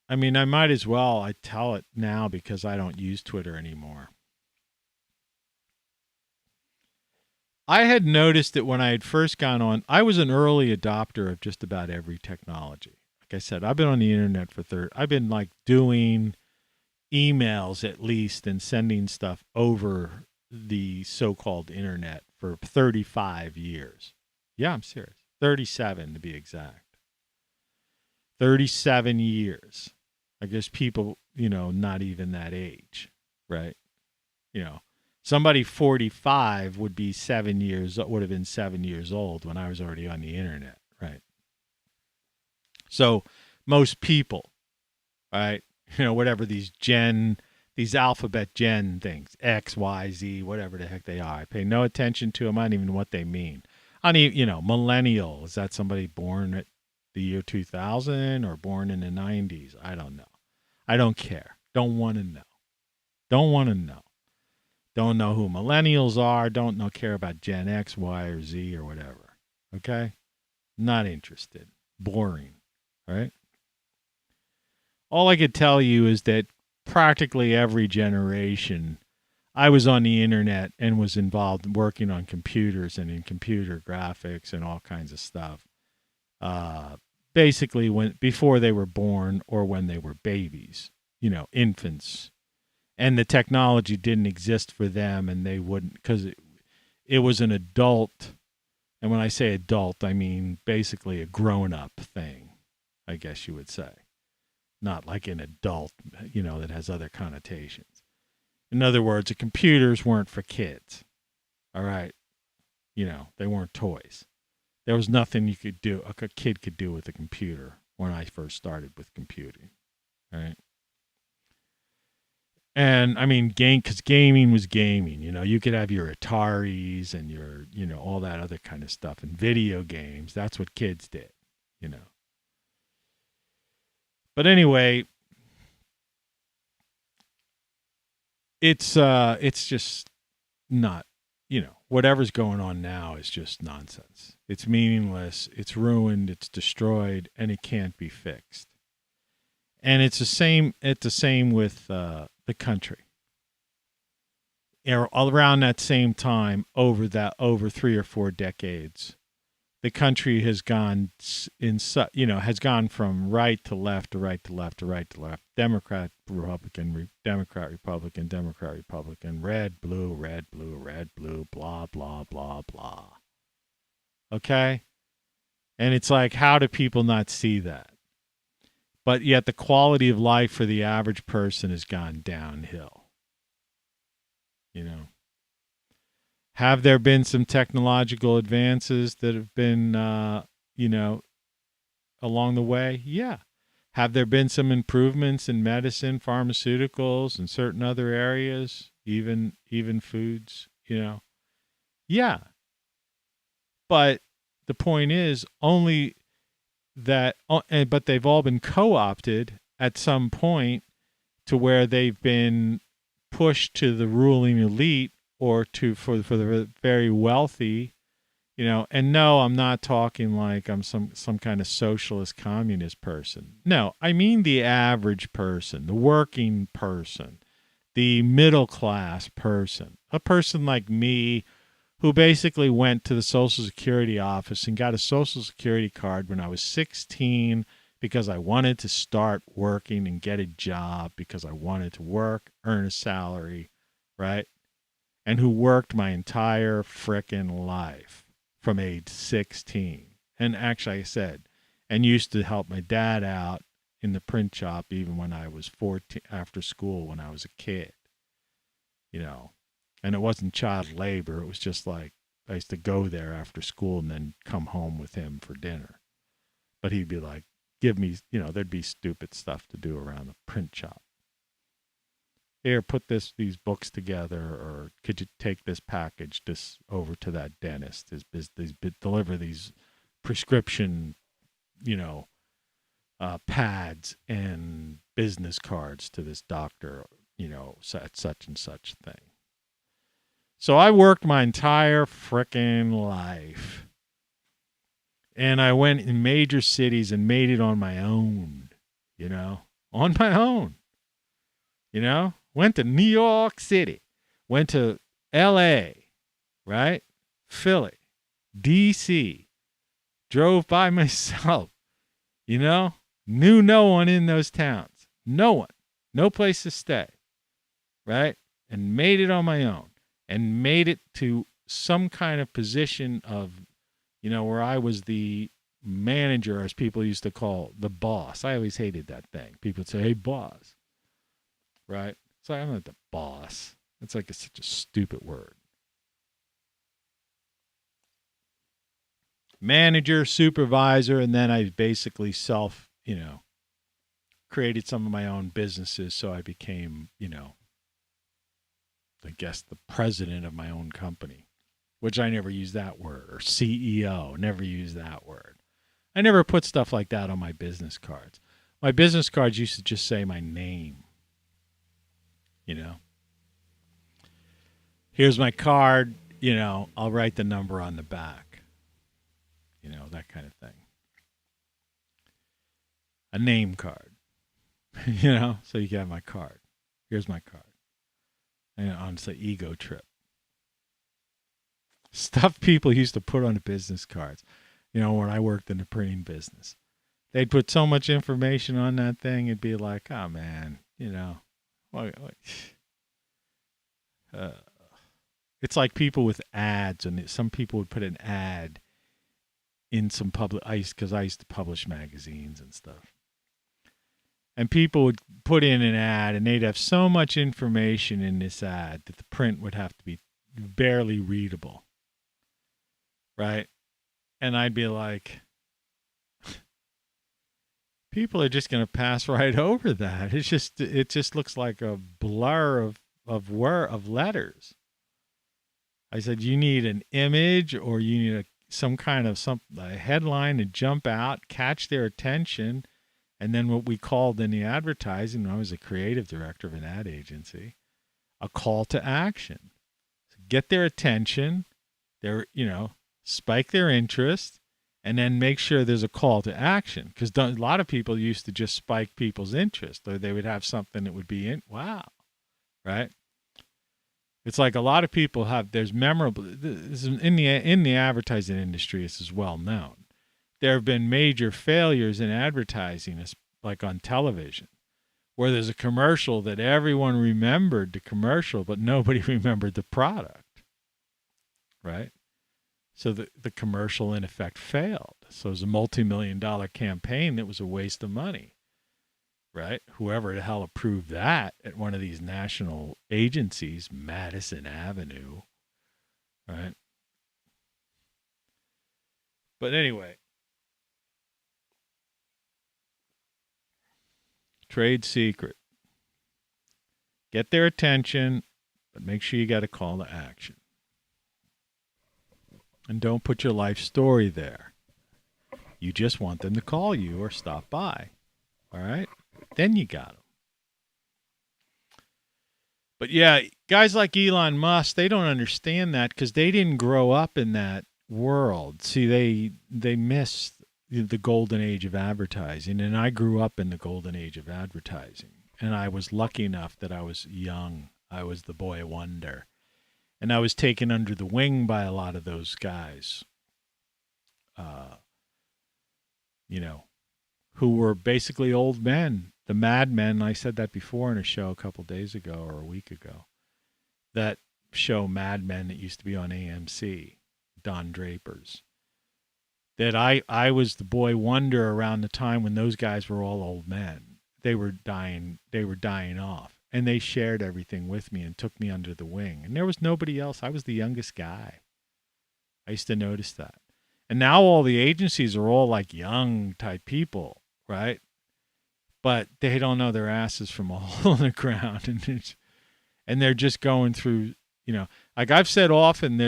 I mean, I might as well, I tell it now because I don't use Twitter anymore. I had noticed that when I had first gone on, I was an early adopter of just about every technology. Like I said, I've been on the internet I've been like doing emails at least and sending stuff over the so-called internet for 35 years. Yeah, I'm serious. 37 to be exact. 37 years. I guess people, not even that age, right? Somebody 45 would have been 7 years old when I was already on the internet, right? So most people, right? Whatever these alphabet gen things, X, Y, Z, whatever the heck they are. I pay no attention to them. I don't even know what they mean. Millennial. Is that somebody born at the year 2000 or born in the 90s? I don't know. I don't care. Don't want to know. Don't want to know. Don't know who millennials are. Don't care about Gen X, Y, or Z or whatever. Okay? Not interested. Boring. Right? All I could tell you is that practically every generation, I was on the internet and was involved working on computers and in computer graphics and all kinds of stuff. Basically, before they were born or when they were babies, infants. And the technology didn't exist for them, and they wouldn't, because it was an adult. And when I say adult, I mean basically a grown-up thing, I guess you would say. Not like an adult, that has other connotations. In other words, the computers weren't for kids. All right. They weren't toys. There was nothing a kid could do with a computer when I first started with computing. All right. And I mean, because gaming was gaming. You could have your Ataris and your, all that other kind of stuff. And video games, that's what kids did, But anyway, it's just not, whatever's going on now is just nonsense. It's meaningless. It's ruined. It's destroyed, and it can't be fixed. And it's the same with the country. Around that same time, over 3 or 4 decades, the country has gone has gone from right to left to right to left to right to left, Democrat, Republican, Democrat, Republican, Democrat, Republican, red, blue, red, blue, red, blue, blah, blah, blah, blah. Okay? And it's like, how do people not see that? But yet the quality of life for the average person has gone downhill. Have there been some technological advances that have been, along the way? Yeah. Have there been some improvements in medicine, pharmaceuticals, and certain other areas, even foods, Yeah. But the point is only that, but they've all been co-opted at some point to where they've been pushed to the ruling elite or for the very wealthy, and no, I'm not talking like I'm some kind of socialist communist person. No, I mean the average person, the working person, the middle class person, a person like me who basically went to the Social Security office and got a Social Security card when I was 16 because I wanted to start working and get a job because I wanted to work, earn a salary, right? And who worked my entire frickin' life from age 16. And actually, I said, and used to help my dad out in the print shop even when I was 14, after school when I was a kid, And it wasn't child labor. It was just like I used to go there after school and then come home with him for dinner. But he'd be like, give me, there'd be stupid stuff to do around the print shop. Here, put these books together, or could you take this package over to that dentist? Deliver these prescription, pads and business cards to this doctor, at such and such thing. So I worked my entire frickin' life. And I went in major cities and made it on my own, on my own, Went to New York City, went to L.A., right? Philly, DC, drove by myself, you know, knew no one in those towns, no one, no place to stay, right? And made it on my own and made it to some kind of position of, you know, where I was the manager, as people used to call the boss. I always hated that thing. People would say, hey, boss, right? So I'm not the boss. It's like such a stupid word. Manager, supervisor, and then I basically created some of my own businesses. So I became, I guess the president of my own company, which I never used that word, or CEO, never used that word. I never put stuff like that on my business cards. My business cards used to just say my name, Here's my card, I'll write the number on the back, that kind of thing. A name card, so you can have my card. Here's my card. And on the ego trip. Stuff people used to put on the business cards, when I worked in the printing business. They'd put so much information on that thing, it'd be like, oh, man, it's like people with ads, and some people would put an ad in some because I used to publish magazines and stuff. And people would put in an ad, and they'd have so much information in this ad that the print would have to be barely readable, right? And I'd be like, people are just going to pass right over that. It just looks like a blur of letters. I said, you need an image, or you need some kind of a headline to jump out, catch their attention. And then what we called in the advertising, when I was a creative director of an ad agency, a call to action. So get their attention, spike their interest, and then make sure there's a call to action. Because a lot of people used to just spike people's interest, or they would have something that would be wow, right? It's like a lot of people there's memorable, this is in the advertising industry, this is well known. There have been major failures in advertising, like on television, where there's a commercial that everyone remembered the commercial, but nobody remembered the product, right? So the commercial, in effect, failed. So it was a multi-million-dollar campaign that was a waste of money, right? Whoever the hell approved that at one of these national agencies, Madison Avenue, right? But anyway, trade secret. Get their attention, but make sure you got a call to action. And don't put your life story there. You just want them to call you or stop by. All right? Then you got them. But yeah, guys like Elon Musk, they don't understand that because they didn't grow up in that world. See, they missed the golden age of advertising, and I grew up in the golden age of advertising, and I was lucky enough that I was young. I was the boy wonder, and I was taken under the wing by a lot of those guys, who were basically old men, the madmen. I said that before in a show a couple days ago or a week ago, that show Mad Men that used to be on AMC, Don Draper's. That I was the boy wonder around the time when those guys were all old men. They were dying off. And they shared everything with me and took me under the wing. And there was nobody else. I was the youngest guy. I used to notice that. And now all the agencies are all like young type people, right? But they don't know their asses from a hole in the ground. And they're just going through, like I've said often,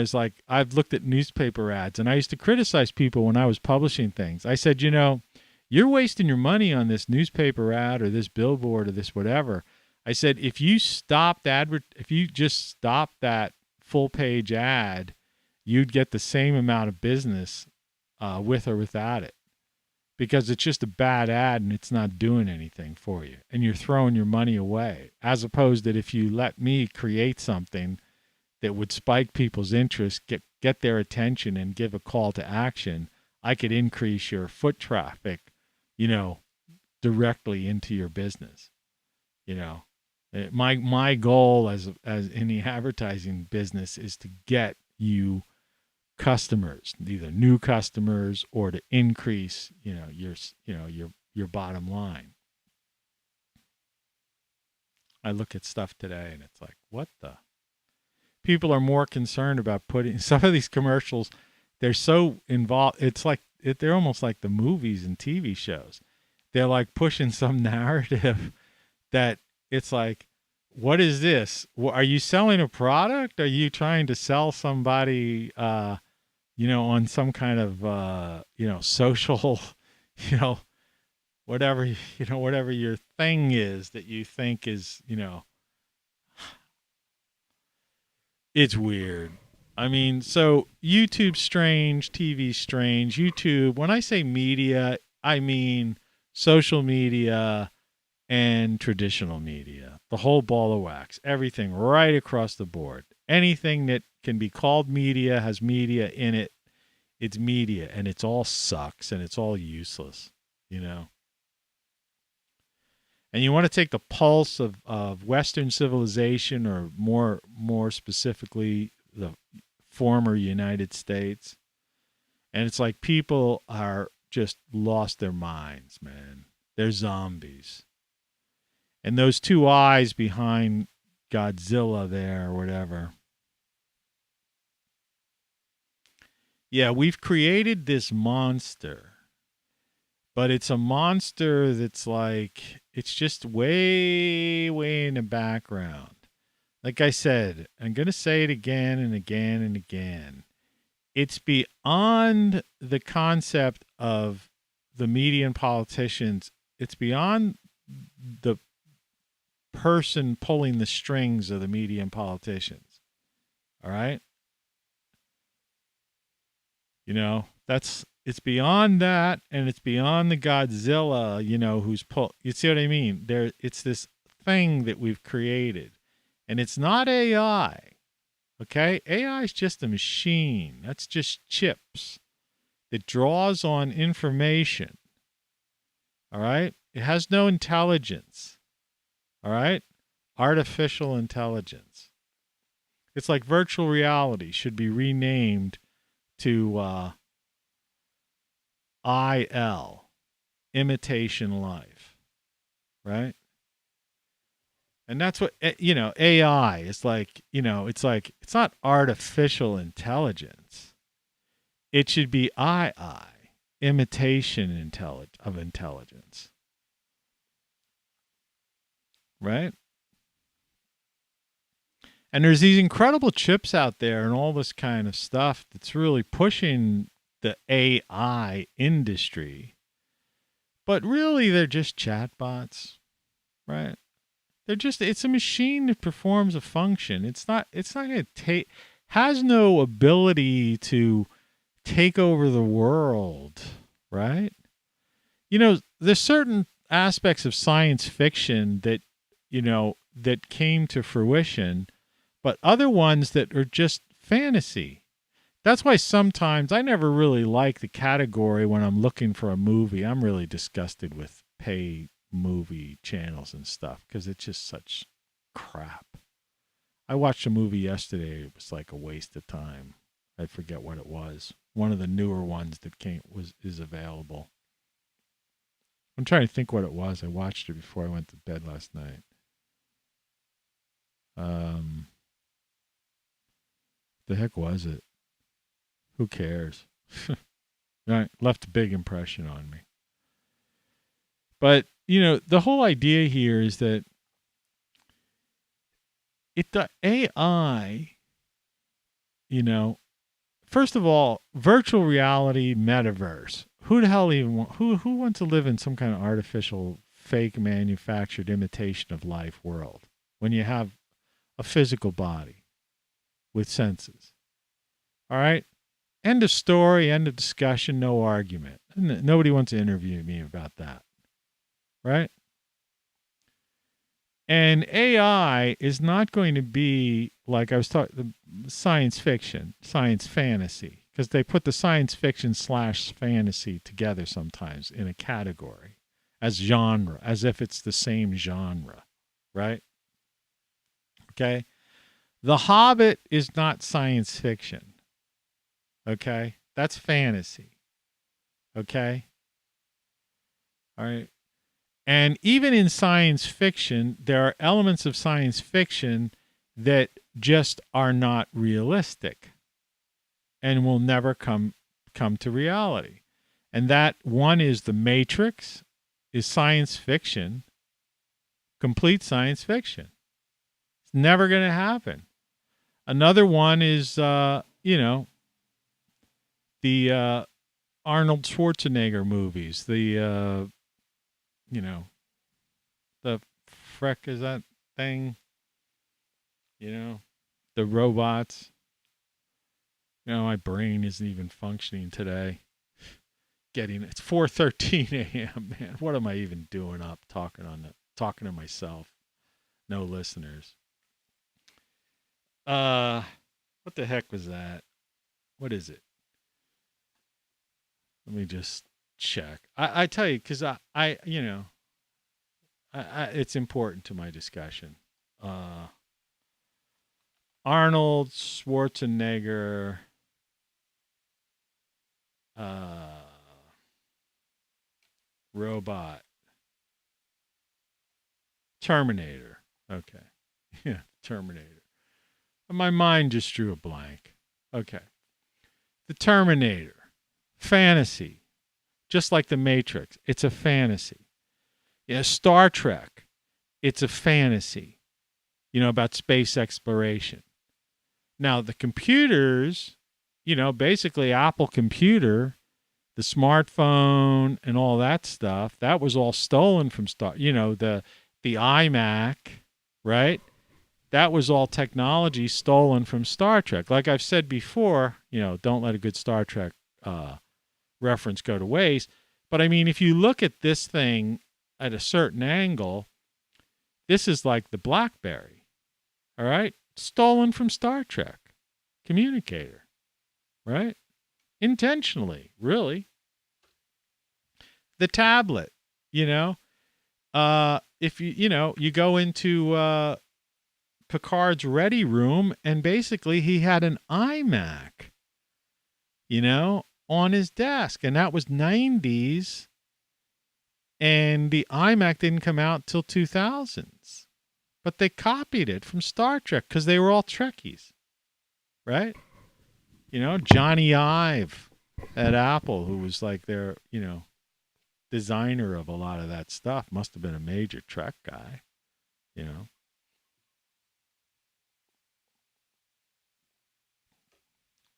I've looked at newspaper ads, and I used to criticize people when I was publishing things. I said, you're wasting your money on this newspaper ad or this billboard or this whatever. I said, if you just stopped that full page ad, you'd get the same amount of business with or without it, because it's just a bad ad and it's not doing anything for you, and you're throwing your money away. As opposed that if you let me create something that would spike people's interest, get their attention, and give a call to action, I could increase your foot traffic, directly into your business. My goal as in the advertising business is to get you customers, either new customers or to increase, your bottom line. I look at stuff today and it's like, what the? People are more concerned about putting some of these commercials. They're so involved. It's like they're almost like the movies and TV shows. They're like pushing some narrative that it's like, what is this? Are you selling a product? Are you trying to sell somebody, on some kind of, social, whatever, whatever your thing is that you think is, it's weird. I mean, so YouTube's strange, TV's strange. YouTube, when I say media, I mean social media and traditional media. The whole ball of wax. Everything right across the board. Anything that can be called media has media in it. It's media, and it's all sucks, and it's all useless, And you want to take the pulse of Western civilization, or more specifically, the former United States. And it's like people are just lost their minds, man. They're zombies. And those two eyes behind Godzilla there or whatever. Yeah, we've created this monster. But it's a monster that's like, it's just way, way in the background. Like I said, I'm going to say it again and again and again. It's beyond the concept of the media and politicians. It's beyond the person pulling the strings of the media and politicians. All right? It's beyond that, and it's beyond the Godzilla, who's you see what I mean? It's this thing that we've created. And it's not AI. Okay? AI is just a machine. That's just chips that draws on information. All right? It has no intelligence. All right? Artificial intelligence. It's like virtual reality should be renamed to IL, imitation life. Right? And that's what, AI is like, it's not artificial intelligence. It should be imitation of intelligence. Right? And there's these incredible chips out there and all this kind of stuff that's really pushing the AI industry. But really, they're just chatbots, right? It's a machine that performs a function. It's not going to has no ability to take over the world, right? There's certain aspects of science fiction that, that came to fruition, but other ones that are just fantasy. That's why sometimes I never really like the category when I'm looking for a movie. I'm really disgusted with pay movie channels and stuff because it's just such crap. I watched a movie yesterday. It was like a waste of time. I forget what it was. One of the newer ones that is available. I'm trying to think what it was. I watched it before I went to bed last night. The heck was it? Who cares? Right, left a big impression on me. But the whole idea here is that the AI, first of all, virtual reality, metaverse. Who the hell even who wants to live in some kind of artificial, fake, manufactured imitation of life world when you have a physical body with senses? All right? End of story, end of discussion, no argument. Nobody wants to interview me about that. Right? And AI is not going to be like I was talking science fiction, science fantasy, because they put the science fiction / fantasy together sometimes in a category as genre, as if it's the same genre, right? Okay. The Hobbit is not science fiction. Okay. That's fantasy. Okay. All right. And even in science fiction, there are elements of science fiction that just are not realistic and will never come to reality. And that one is The Matrix is science fiction, complete science fiction. It's never going to happen. Another one is, the Arnold Schwarzenegger movies, the frick is that thing? The robots. My brain isn't even functioning today. It's 4:13 a.m. Man, what am I even doing up talking to myself? No listeners. What the heck was that? What is it? Let me just check. I tell you, because I it's important to my discussion. Arnold Schwarzenegger. Robot. Terminator. Okay. Yeah, Terminator. My mind just drew a blank. Okay. The Terminator. Fantasy. Just like The Matrix. It's a fantasy. Star Trek. It's a fantasy. About space exploration. Now, the computers, basically Apple computer, the smartphone and all that stuff, that was all stolen from the iMac, right? That was all technology stolen from Star Trek. Like I've said before, don't let a good Star Trek reference go to waste. But I mean, if you look at this thing at a certain angle, this is like the BlackBerry, all right? Stolen from Star Trek. Communicator, right? Intentionally, really. The tablet, if you go into Picard's ready room, and basically he had an iMac, on his desk, and that was 90s, and the iMac didn't come out till 2000s, but they copied it from Star Trek because they were all Trekkies, right? Johnny Ive at Apple, who was like their, designer of a lot of that stuff, must have been a major Trek guy,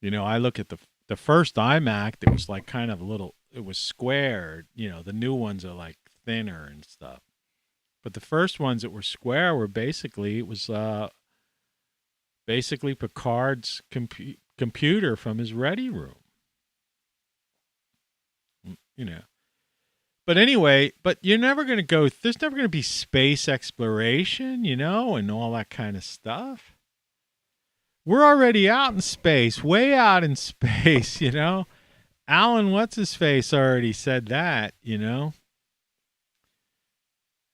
I look at the first iMac that was like kind of it was square. The new ones are like thinner and stuff. But the first ones that were square were basically Picard's computer from his ready room. But anyway, you're never going to there's never going to be space exploration, and all that kind of stuff. We're already out in space, way out in space, Alan, what's-his-face already said that,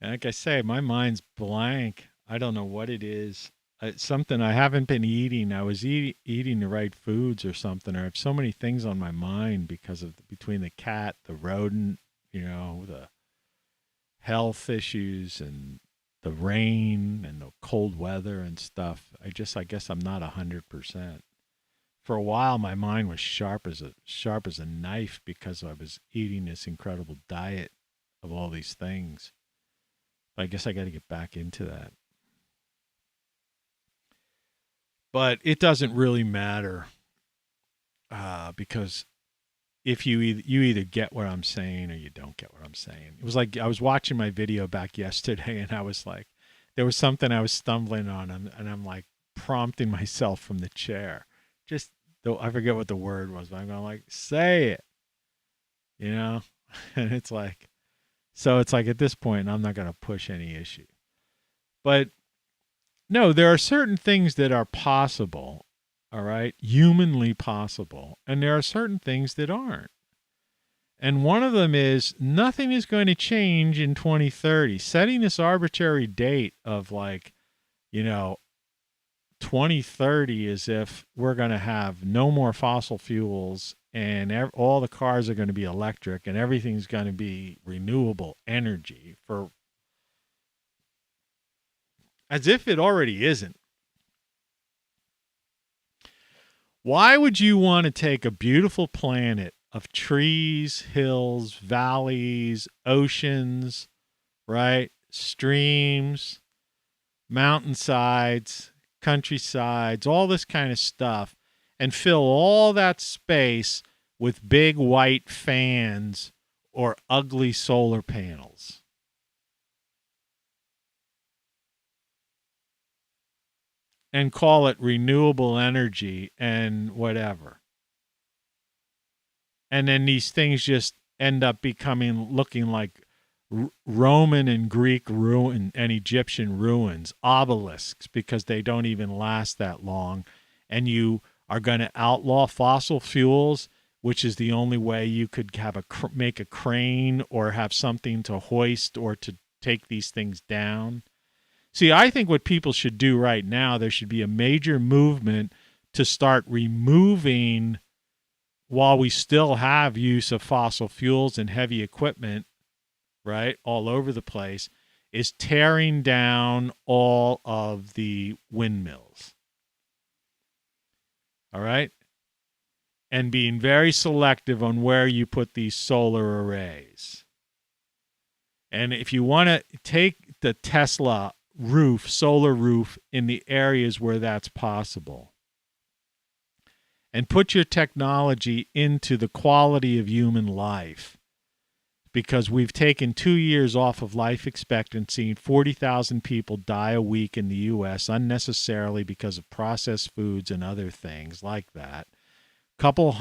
Like I say, my mind's blank. I don't know what it is. It's something I haven't been eating. I was eating the right foods or something. Or I have so many things on my mind because of between the cat, the rodent, the health issues and the rain and the cold weather and stuff. I guess I'm not 100%. For a while, my mind was sharp as a knife because I was eating this incredible diet of all these things. But I guess I got to get back into that. But it doesn't really matter because if you either get what I'm saying or you don't get what I'm saying. It was like I was watching my video back yesterday, and I was like, there was something I was stumbling on, and I'm like prompting myself from the chair. Just though I forget what the word was, but I'm going like, say it, And it's like, so it's like at this point, I'm not going to push any issue. But no, there are certain things that are possible, all right, humanly possible, and there are certain things that aren't. And one of them is nothing is going to change in 2030. Setting this arbitrary date of 2030 as if we're going to have no more fossil fuels and all the cars are going to be electric and everything's going to be renewable energy for as if it already isn't. Why would you want to take a beautiful planet of trees, hills, valleys, oceans, right? Streams, mountainsides, countrysides, all this kind of stuff, and fill all that space with big white fans or ugly solar panels? And call it renewable energy and whatever. And then these things just end up looking like Roman and Greek ruin and Egyptian ruins, obelisks, because they don't even last that long. And you are going to outlaw fossil fuels, which is the only way you could have make a crane or have something to hoist or to take these things down. See, I think what people should do right now, there should be a major movement to start removing, while we still have use of fossil fuels and heavy equipment, right, all over the place, is tearing down all of the windmills. All right? And being very selective on where you put these solar arrays. And if you want to take the Tesla roof, solar roof, in the areas where that's possible, and put your technology into the quality of human life, because we've taken 2 years off of life expectancy. 40,000 people die a week in the U.S. unnecessarily because of processed foods and other things like that. Couple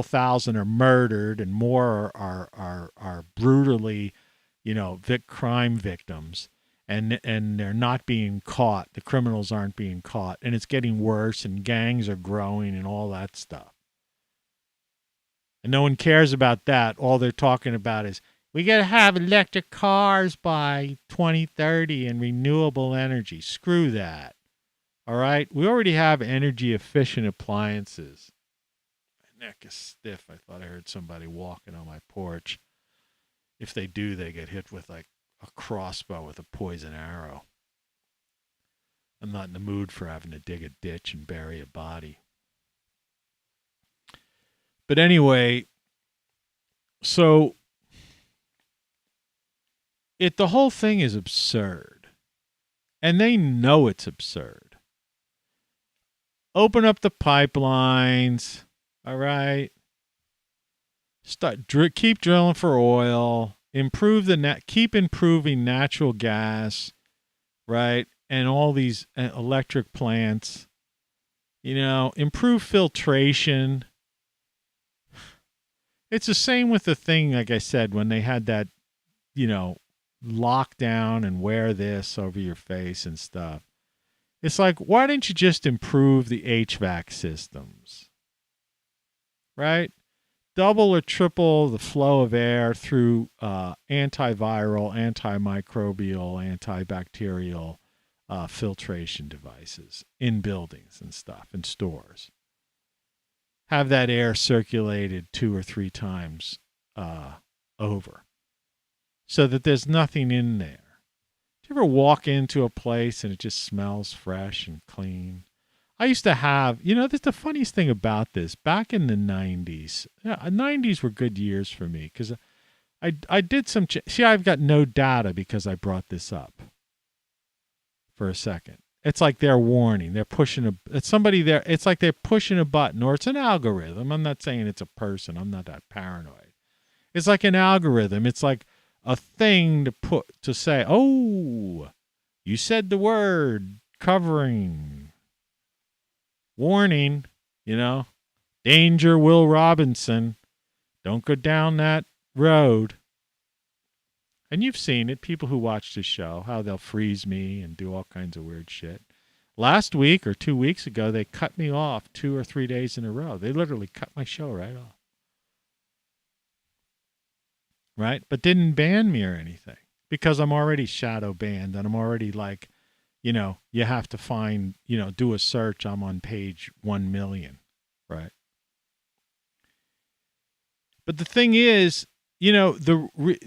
thousand are murdered, and more are brutally, crime victims. And they're not being caught. The criminals aren't being caught. And it's getting worse, and gangs are growing and all that stuff. And no one cares about that. All they're talking about is, we got to have electric cars by 2030 and renewable energy. Screw that. All right? We already have energy-efficient appliances. My neck is stiff. I thought I heard somebody walking on my porch. If they do, they get hit with a crossbow with a poison arrow. I'm not in the mood for having to dig a ditch and bury a body. But anyway, so the whole thing is absurd. And they know it's absurd. Open up the pipelines, all right? Keep drilling for oil. Keep improving natural gas, right? And all these electric plants, improve filtration. It's the same with the thing, like I said, when they had that, lockdown and wear this over your face and stuff. It's like, why didn't you just improve the HVAC systems, right? Double or triple the flow of air through antiviral, antimicrobial, antibacterial filtration devices in buildings and stuff, in stores. Have that air circulated 2 or 3 times over so that there's nothing in there. Do you ever walk into a place and it just smells fresh and clean? I used to have, that's the funniest thing about this. Back in the 90s, 90s were good years for me because I did some, I've got no data because I brought this up for a second. It's like they're warning. They're pushing it's somebody there. It's like they're pushing a button, or it's an algorithm. I'm not saying it's a person. I'm not that paranoid. It's like an algorithm. It's like a thing to say, oh, you said the word covering. Warning, danger, Will Robinson. Don't go down that road. And you've seen it, people who watch the show, how they'll freeze me and do all kinds of weird shit. Last week or 2 weeks ago, they cut me off 2 or 3 days in a row. They literally cut my show right off. Right? But didn't ban me or anything because I'm already shadow banned and I'm already like, you know, you have to find, you know, do a search. I'm on page 1 million. Right? But the thing is, you know,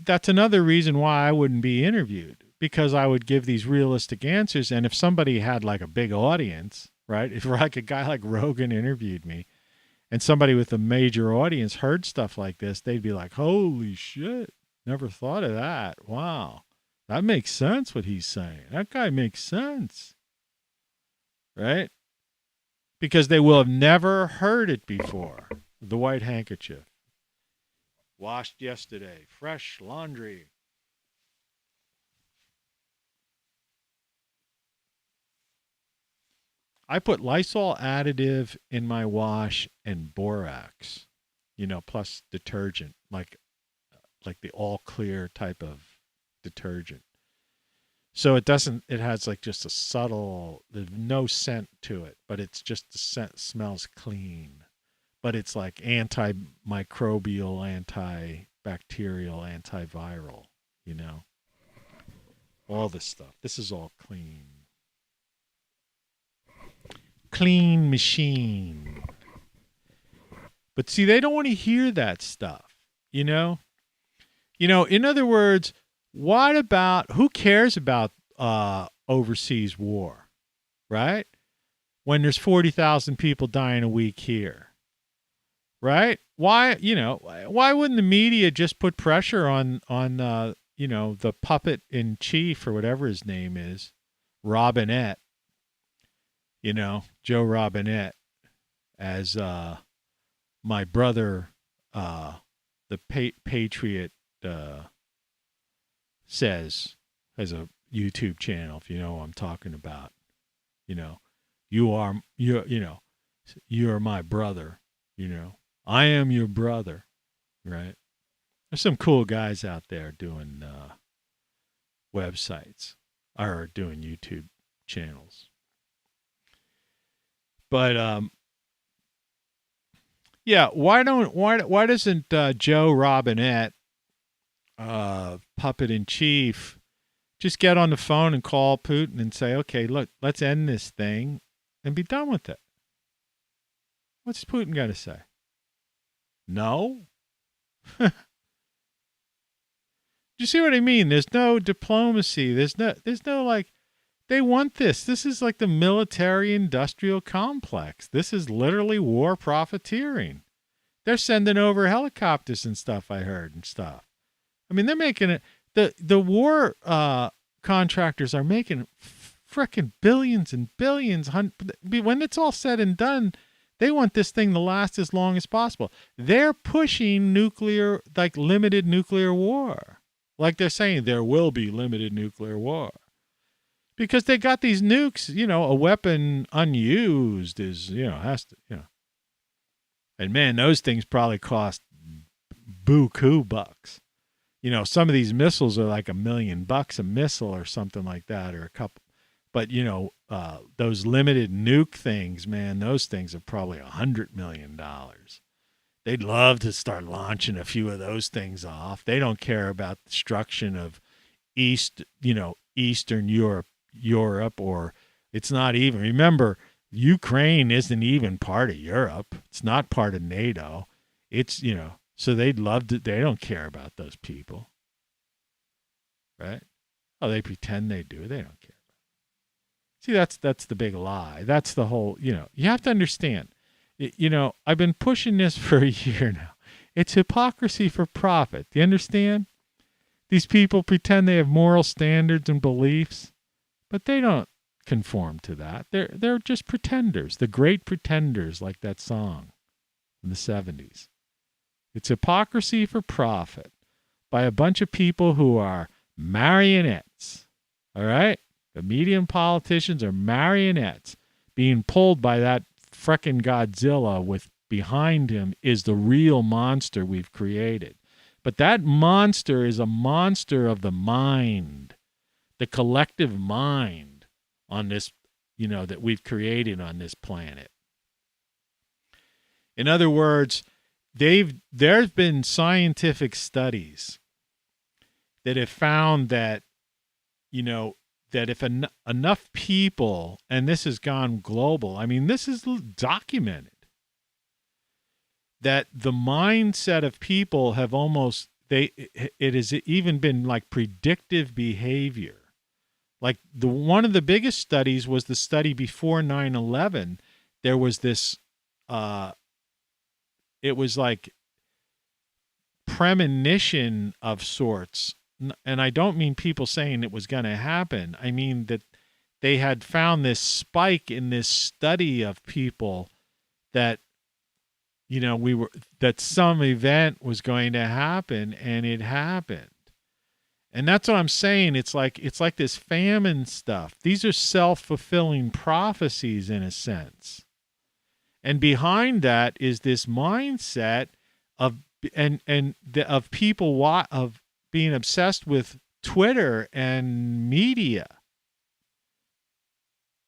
that's another reason why I wouldn't be interviewed, because I would give these realistic answers. And if somebody had like a big audience, right? If like a guy like Rogan interviewed me and somebody with a major audience heard stuff like this, they'd be like, holy shit, never thought of that. Wow. That makes sense what he's saying. That guy makes sense. Right? Because they will have never heard it before. The white handkerchief. Washed yesterday. Fresh laundry. I put Lysol additive in my wash and borax, you know, plus detergent, like the all clear type of detergent. So it has like just a subtle, there's no scent to it, but it's just the scent smells clean. But it's like antimicrobial, antibacterial, antiviral, you know. All this stuff. This is all clean. Clean machine. But see, they don't want to hear that stuff, you know? You know, in other words, who cares about overseas war, right? When there's 40,000 people dying a week here. Right? Why wouldn't the media just put pressure on you know, the puppet in chief or whatever his name is, Robinette, you know, Joe Robinette, as my brother, the Patriot, says, has a YouTube channel, if you know what I'm talking about. You know, you're my brother, you know. I am your brother, right? There's some cool guys out there doing websites or doing YouTube channels. But yeah, why doesn't Joe Robinette, puppet in chief, just get on the phone and call Putin and say, okay, look, let's end this thing and be done with it? What's Putin got to say? No? Do you see what I mean? There's no diplomacy. There's no like, they want this. This is like the military industrial complex. This is literally war profiteering. They're sending over helicopters and stuff, I heard, and stuff. I mean, they're making it, the war contractors are making frickin' billions and billions. When it's all said and done, they want this thing to last as long as possible. They're pushing nuclear, like limited nuclear war. Like they're saying there will be limited nuclear war. Because they got these nukes, you know, a weapon unused is, you know, has to, you know. And man, those things probably cost buku bucks. You know, some of these missiles are like $1 million a missile or something like that, or a couple. But, you know, those limited nuke things, man, those things are probably $100 million. They'd love to start launching a few of those things off. They don't care about the destruction of Eastern Europe, or it's not even. Remember, Ukraine isn't even part of Europe. It's not part of NATO. It's, you know, so they'd love to, they don't care about those people. Right? Oh, they pretend they do. They don't care. See, that's the big lie. That's the whole, you know, you have to understand, you know, I've been pushing this for a year now. It's hypocrisy for profit. Do you understand? These people pretend they have moral standards and beliefs, but they don't conform to that. They're just pretenders, the great pretenders, like that song in the 70s. It's hypocrisy for profit by a bunch of people who are marionettes, all right? The media and politicians are marionettes being pulled by that frickin' Godzilla with behind him is the real monster we've created. But that monster is a monster of the mind, the collective mind on this, that we've created on this planet. In other words, there's been scientific studies that have found that, that if enough people, and this has gone global, I mean, this is documented, that the mindset of people have it has even been like predictive behavior. Like one of the biggest studies was the study before 9/11. There was this, it was like premonition of sorts. And I don't mean people saying it was going to happen. I mean that they had found this spike in this study of people that, that some event was going to happen, and it happened. And that's what I'm saying. It's like this famine stuff. These are self-fulfilling prophecies in a sense. And behind that is this mindset of of people of being obsessed with Twitter and media,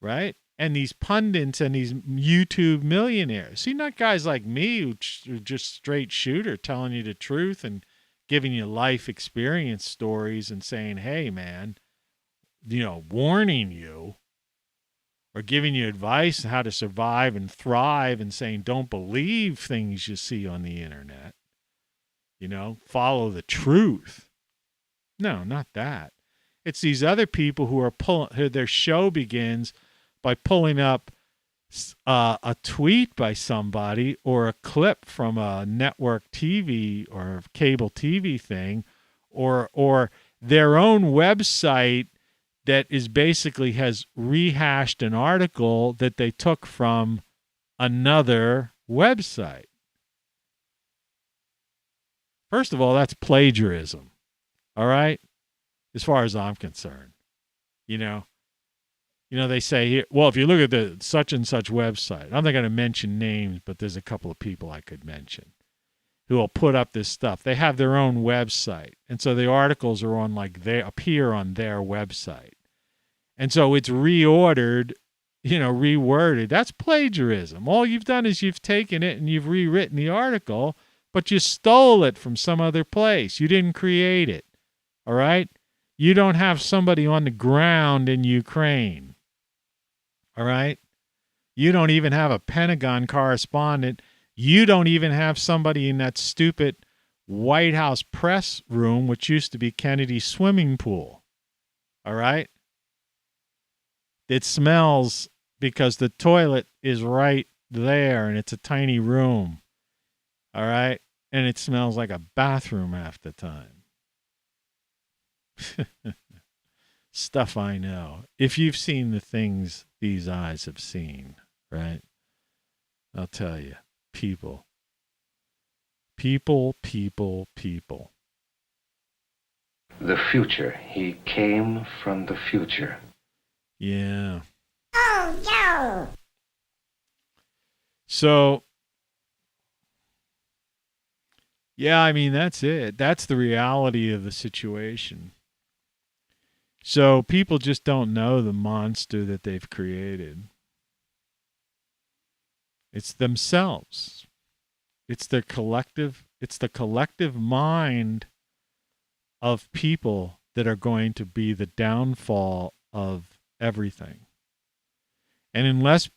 right? And these pundits and these YouTube millionaires. See, not guys like me who are just straight shooter telling you the truth and giving you life experience stories and saying, hey, man, warning you, or giving you advice on how to survive and thrive, and saying don't believe things you see on the internet. Follow the truth. No, not that. It's these other people who their show begins by pulling up a tweet by somebody or a clip from a network TV or cable TV thing, or their own website that is basically has rehashed an article that they took from another website. First of all, that's plagiarism. All right? As far as I'm concerned. They say here, well, if you look at the such and such website, I'm not going to mention names, but there's a couple of people I could mention who will put up this stuff. They have their own website. And so the articles are on, they appear on their website. And so it's reordered, reworded. That's plagiarism. All you've done is you've taken it and you've rewritten the article, but you stole it from some other place. You didn't create it. All right? You don't have somebody on the ground in Ukraine. All right? You don't even have a Pentagon correspondent. You don't even have somebody in that stupid White House press room, which used to be Kennedy's swimming pool. All right? It smells because the toilet is right there and it's a tiny room. All right? And it smells like a bathroom half the time. Stuff I know. If you've seen the things these eyes have seen, right? I'll tell you, people. The future. He came from the future. Yeah. Oh, no. So, yeah, I mean, that's it. That's the reality of the situation. So people just don't know the monster that they've created. It's themselves. It's the collective mind of people that are going to be the downfall of everything. And unless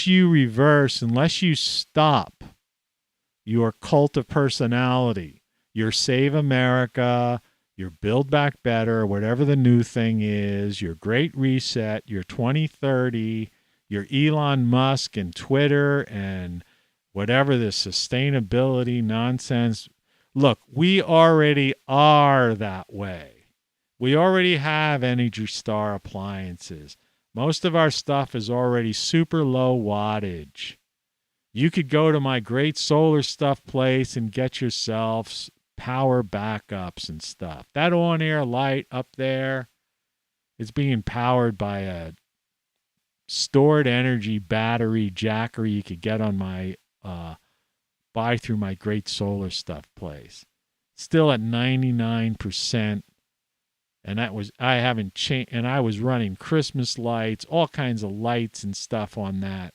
you reverse, unless you stop your cult of personality, your Save America, your Build Back Better, whatever the new thing is, your Great Reset, your 2030, your Elon Musk and Twitter and whatever the sustainability nonsense. Look, we already are that way. We already have Energy Star appliances. Most of our stuff is already super low wattage. You could go to my Great Solar Stuff place and get yourself power backups and stuff. That on-air light up there is being powered by a stored energy battery jackery you could get on my buy through my Great Solar Stuff place. Still at 99%. And I haven't changed, and I was running Christmas lights, all kinds of lights and stuff on that,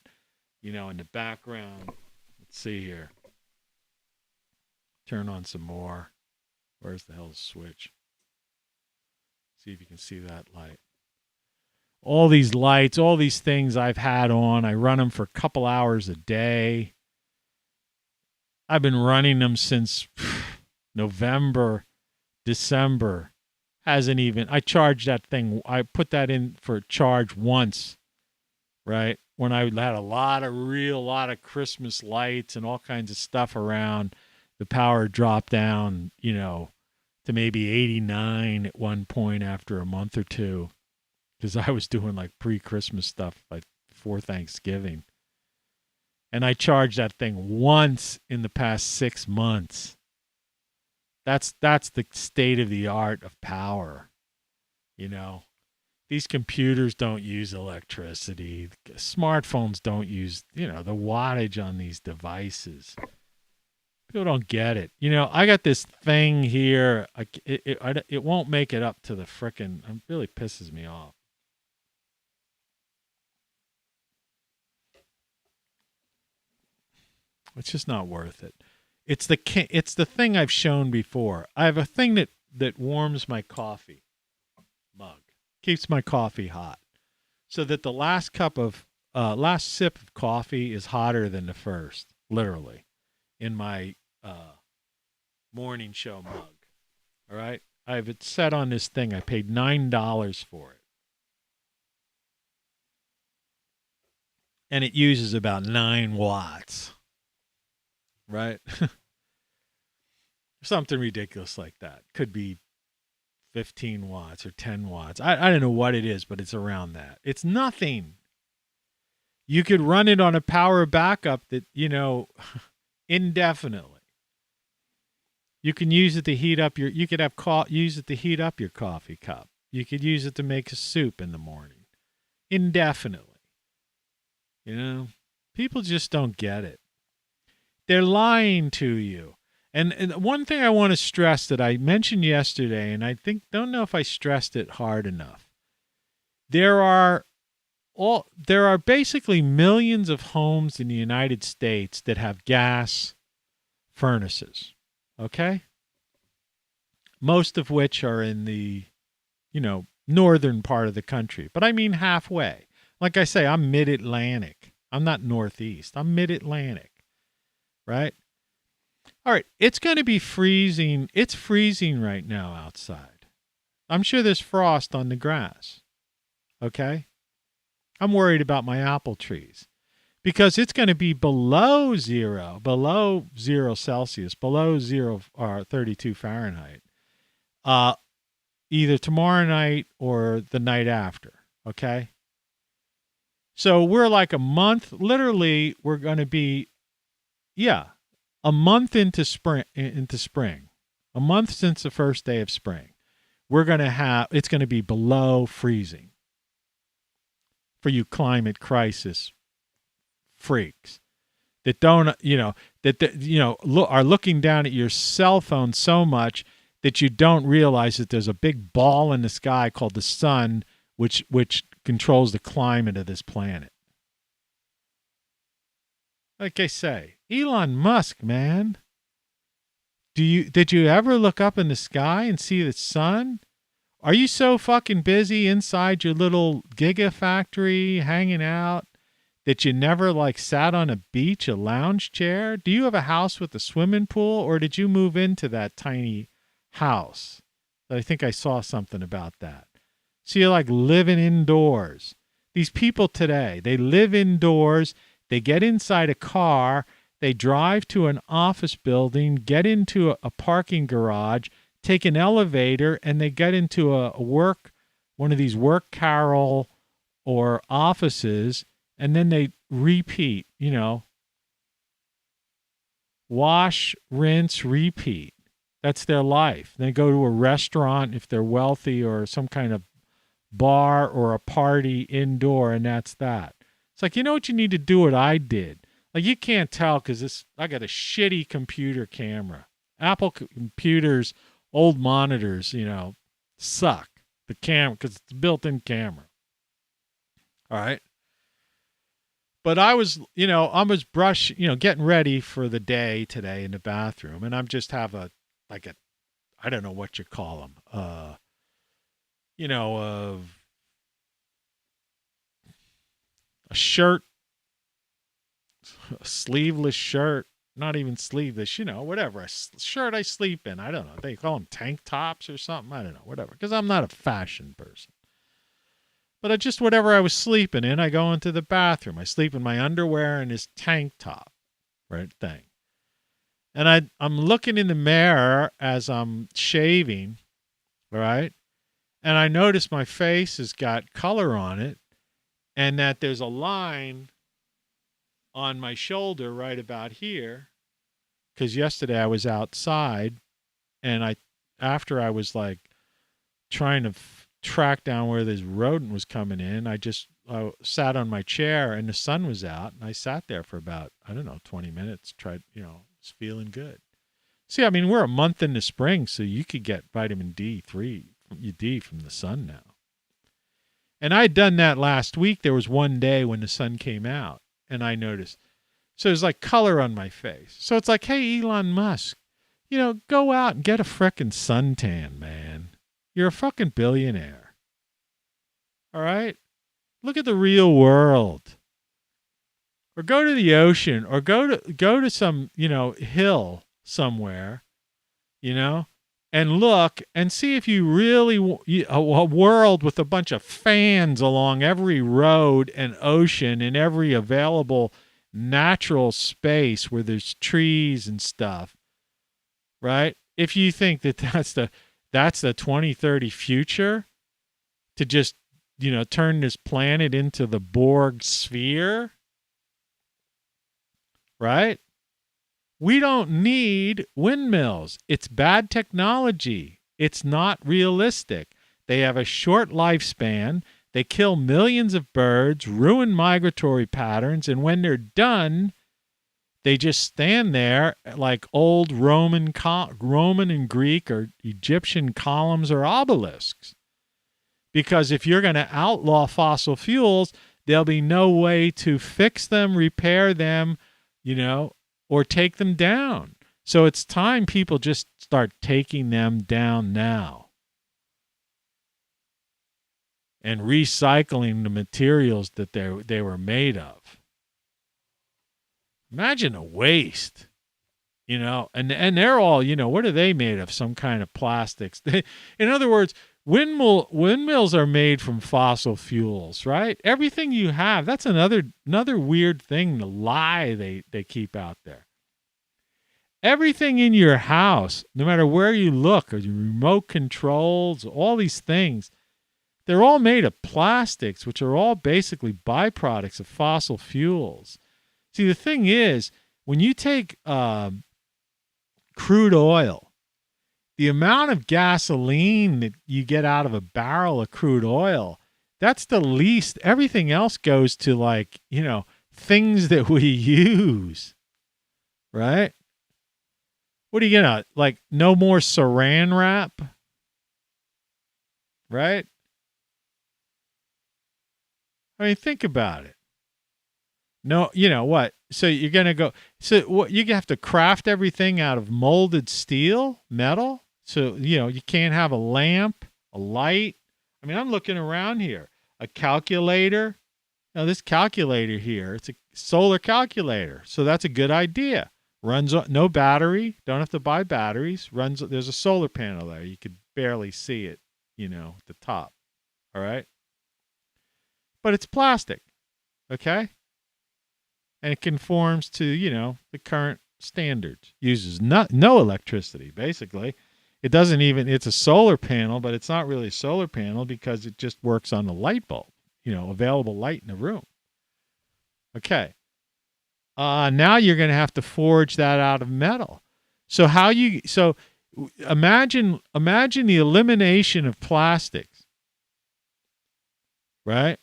in the background. Let's see here. Turn on some more. Where's the hell the switch? See if you can see that light. All these lights, all these things I've had on, I run them for a couple hours a day. I've been running them since November, December. I charged that thing. I put that in for charge once, right? When I had a lot of Christmas lights and all kinds of stuff around, the power dropped down, to maybe 89 at one point after a month or two, because I was doing like pre-Christmas stuff like before Thanksgiving. And I charged that thing once in the past 6 months. That's the state of the art of power. These computers don't use electricity. Smartphones don't use, the wattage on these devices. People don't get it. I got this thing here. It won't make it up to the frickin'. It really pisses me off. It's just not worth it. It's the thing I've shown before. I have a thing that warms my coffee mug, keeps my coffee hot, so that the last sip of coffee is hotter than the first, literally, in my morning show mug. All right, I have it set on this thing. I paid $9 for it, and it uses about 9 watts. Right? Something ridiculous like that. Could be 15 watts or 10 watts. I don't know what it is, but it's around that. It's nothing. You could run it on a power backup that, indefinitely. You can use it to heat up your coffee cup. You could use it to make a soup in the morning. Indefinitely. People just don't get it. They're lying to you. And one thing I want to stress that I mentioned yesterday, and I don't know if I stressed it hard enough. There are basically millions of homes in the United States that have gas furnaces. Okay? Most of which are in the, northern part of the country. But I mean halfway. Like I say, I'm mid-Atlantic. I'm not northeast. I'm mid-Atlantic. Right? All right. It's going to be freezing. It's freezing right now outside. I'm sure there's frost on the grass. Okay? I'm worried about my apple trees because it's going to be below zero Celsius, below 32 Fahrenheit, either tomorrow night or the night after. Okay? So we're like a month, literally, we're going to be a month into spring, a month since the first day of spring. It's going to be below freezing for you climate crisis freaks that don't, are looking down at your cell phone so much that you don't realize that there's a big ball in the sky called the sun, which controls the climate of this planet. Like I say, Elon Musk, man. Did you ever look up in the sky and see the sun? Are you so fucking busy inside your little gigafactory hanging out that you never sat on a beach, a lounge chair? Do you have a house with a swimming pool, or did you move into that tiny house? I think I saw something about that. So you're living indoors. These people today, they live indoors. They get inside a car, they drive to an office building, get into a parking garage, take an elevator, and they get into one of these work carol or offices, and then they repeat, wash, rinse, repeat. That's their life. They go to a restaurant if they're wealthy, or some kind of bar or a party indoor, and that's that. It's like, what you need to do what I did. You can't tell because I got a shitty computer camera. Apple computers, old monitors, suck. The camera, because it's a built-in camera. All right. But I was getting ready for the day today in the bathroom, and I'm just have I don't know what you call them, a shirt, a sleeveless shirt, not even sleeveless, whatever, shirt I sleep in. I don't know. They call them tank tops or something. I don't know, whatever, because I'm not a fashion person. But whatever I was sleeping in, I go into the bathroom. I sleep in my underwear and this tank top, right thing. And I'm looking in the mirror as I'm shaving, right? And I notice my face has got color on it and that there's a line on my shoulder right about here. Because yesterday I was outside and after I was like trying to track down where this rodent was coming in, I sat on my chair and the sun was out and I sat there for about, 20 minutes, was feeling good. See, I mean, we're a month into spring, so you could get vitamin D3 from the sun now. And I had done that last week. There was one day when the sun came out and I noticed. So there's like color on my face. So it's like, hey, Elon Musk, go out and get a frickin' suntan, man. You're a fucking billionaire. All right? Look at the real world. Or go to the ocean or go to some, hill somewhere, and look and see if you really a world with a bunch of fans along every road and ocean and every available natural space where there's trees and stuff. Right? If you think that's the 2030 future, to just, turn this planet into the Borg sphere, right? We don't need windmills. It's bad technology. It's not realistic. They have a short lifespan. They kill millions of birds, ruin migratory patterns, and when they're done, they just stand there like old Roman and Greek or Egyptian columns or obelisks. Because if you're going to outlaw fossil fuels, there'll be no way to fix them, repair them, or take them down. So it's time people just start taking them down now. And recycling the materials that they were made of. Imagine a waste, and they're all, what are they made of? Some kind of plastics. In other words, windmills are made from fossil fuels, right? Everything you have, that's another weird thing, the lie they keep out there. Everything in your house, no matter where you look, or your remote controls, all these things, they're all made of plastics, which are all basically byproducts of fossil fuels. See, the thing is, when you take crude oil, the amount of gasoline that you get out of a barrel of crude oil, that's the least. Everything else goes to things that we use, right? What are you gonna, no more saran wrap, right? I mean, think about it. No, what? So you're going to go, so what, you have to craft everything out of molded steel, metal? So, you can't have a lamp, a light. I mean, I'm looking around here. A calculator. This calculator here, it's a solar calculator. So that's a good idea. Runs on no battery. Don't have to buy batteries. There's a solar panel there. You could barely see it, at the top. All right. But it's plastic. Okay. And it conforms to, the current standards. Uses no electricity, basically. It doesn't even, it's a solar panel, but it's not really a solar panel because it just works on the light bulb, available light in the room. Okay. Now you're going to have to forge that out of metal. So imagine the elimination of plastics, right?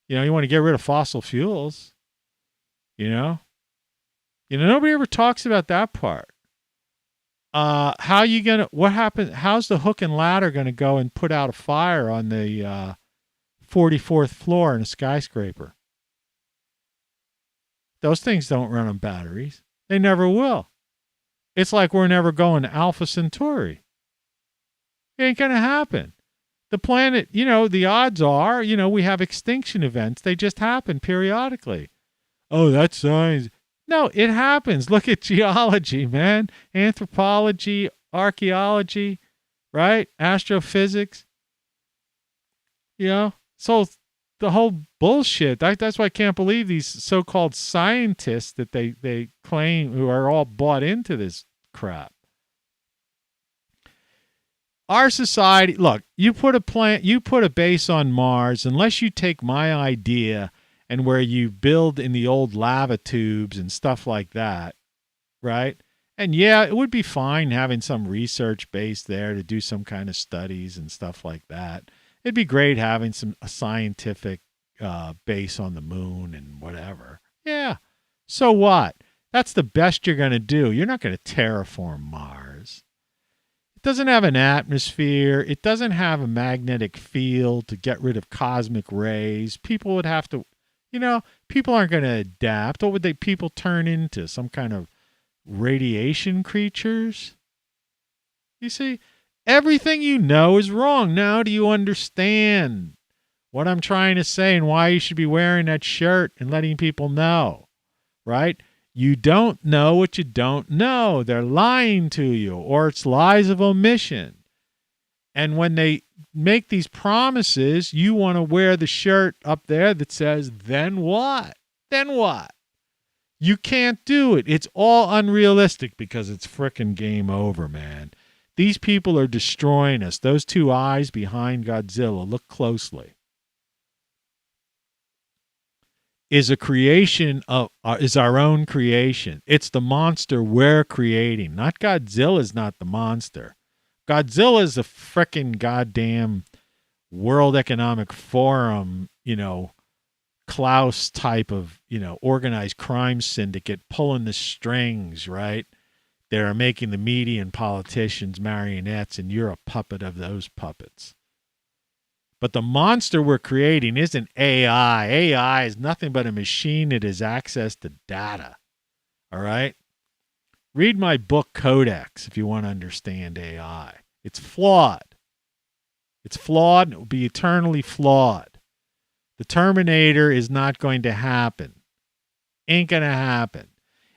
You want to get rid of fossil fuels. Nobody ever talks about that part. what happened? How's the hook and ladder going to go and put out a fire on the 44th floor in a skyscraper? Those things don't run on batteries. They never will. It's like we're never going to Alpha Centauri. It ain't going to happen. The planet, the odds are, we have extinction events. They just happen periodically. Oh, that's science. No, it happens. Look at geology, man. Anthropology, archaeology, right? Astrophysics. So the whole bullshit. That's why I can't believe these so-called scientists that they claim who are all bought into this crap. Our society, look, you put a base on Mars, unless you take my idea and where you build in the old lava tubes and stuff like that, right? And yeah, it would be fine having some research base there to do some kind of studies and stuff like that. It'd be great having a scientific base on the moon and whatever. Yeah. So what? That's the best you're going to do. You're not going to terraform Mars. It doesn't have an atmosphere. It doesn't have a magnetic field to get rid of cosmic rays. People would have to, people aren't going to adapt. What would people turn into? Some kind of radiation creatures? You see, everything is wrong. Now do you understand what I'm trying to say and why you should be wearing that shirt and letting people know, right? You don't know what you don't know. They're lying to you, or it's lies of omission. And when they make these promises, you want to wear the shirt up there that says, then what? Then what? You can't do it. It's all unrealistic because it's frickin' game over, man. These people are destroying us. Those two eyes behind Godzilla, look closely, is a creation of is our own creation. It's the monster we're creating. Not Godzilla's not the monster. Godzilla is a frickin' goddamn World Economic Forum, Klaus type of, organized crime syndicate pulling the strings, right? They're making the media and politicians marionettes, and you're a puppet of those puppets. But the monster we're creating isn't AI. AI is nothing but a machine that has access to data. All right? Read my book, Codex, if you want to understand AI. It's flawed. It's flawed, and it will be eternally flawed. The Terminator is not going to happen. Ain't going to happen.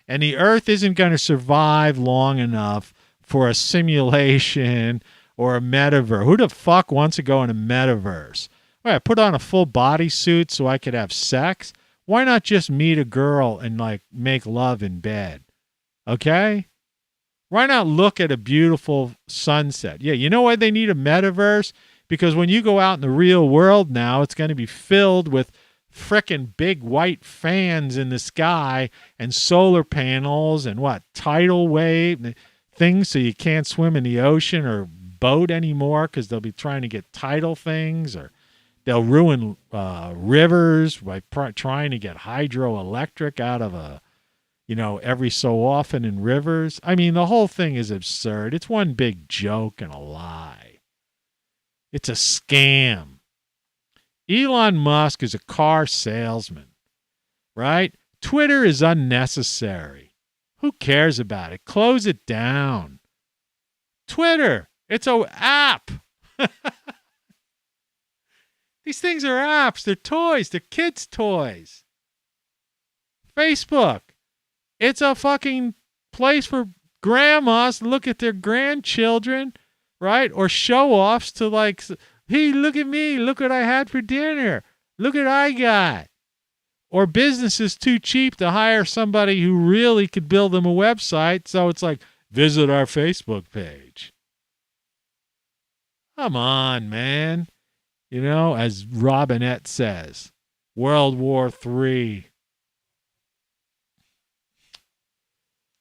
And the Earth isn't going to survive long enough for a simulation or a metaverse. Who the fuck wants to go in a metaverse? All right, put on a full bodysuit so I could have sex? Why not just meet a girl and make love in bed? Okay? Why not look at a beautiful sunset? Yeah, you know why they need a metaverse? Because when you go out in the real world now, it's going to be filled with frickin' big white fans in the sky and solar panels and tidal wave things so you can't swim in the ocean or boat anymore because they'll be trying to get tidal things, or they'll ruin rivers by trying to get hydroelectric out of every so often in rivers. I mean, the whole thing is absurd. It's one big joke and a lie. It's a scam. Elon Musk is a car salesman, right? Twitter is unnecessary. Who cares about it? Close it down. Twitter, it's an app. These things are apps. They're toys. They're kids' toys. Facebook, it's a fucking place for grandmas to look at their grandchildren, right? Or show-offs to hey, look at me. Look what I had for dinner. Look what I got. Or businesses too cheap to hire somebody who really could build them a website. So it's visit our Facebook page. Come on, man. As Robinette says, World War III.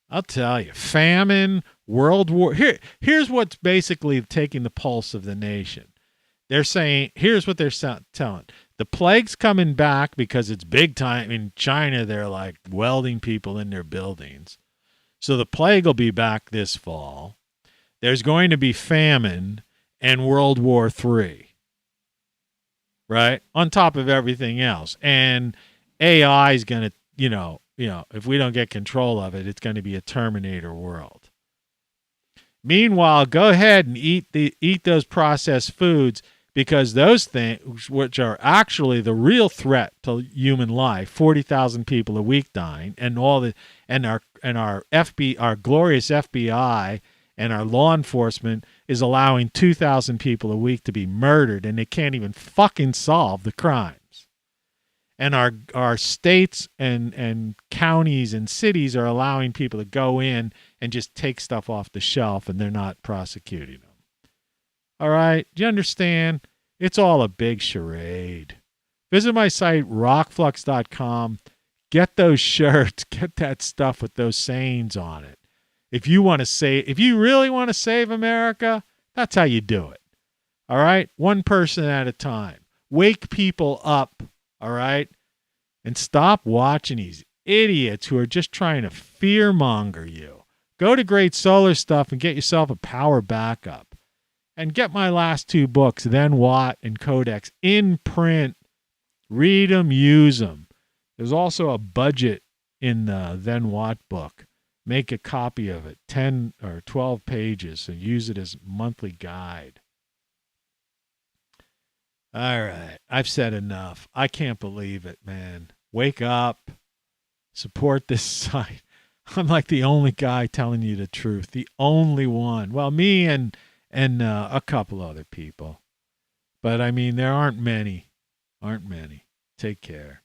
I'll tell you, famine, World War. Here's what's basically taking the pulse of the nation. They're saying, here's what they're telling. The plague's coming back because it's big time. In China, they're welding people in their buildings. So the plague will be back this fall. there's going to be famine and World War III, right? On top of everything else. And AI is going to, if we don't get control of it, it's going to be a Terminator world. Meanwhile, go ahead and eat those processed foods, because those things, which are actually the real threat to human life, 40,000 people a week dying, and our glorious FBI and our law enforcement is allowing 2,000 people a week to be murdered, and they can't even fucking solve the crimes. And our states and counties and cities are allowing people to go in and just take stuff off the shelf, and they're not prosecuting them. All right, do you understand? It's all a big charade. Visit my site, ROCKFLUX.com. Get those shirts. Get that stuff with those sayings on it. If you really want to save America, that's how you do it. All right? One person at a time. Wake people up. All right? And stop watching these idiots who are just trying to fearmonger you. Go to Great Solar Stuff and get yourself a power backup. And get my last 2 books, Then What and Codex, in print. Read them, use them. There's also a budget in the Then What book. Make a copy of it, 10 or 12 pages, and use it as a monthly guide. All right, I've said enough. I can't believe it, man. Wake up. Support this site. I'm like the only guy telling you the truth. The only one. Well, me and a couple other people. But, I mean, there aren't many. Take care.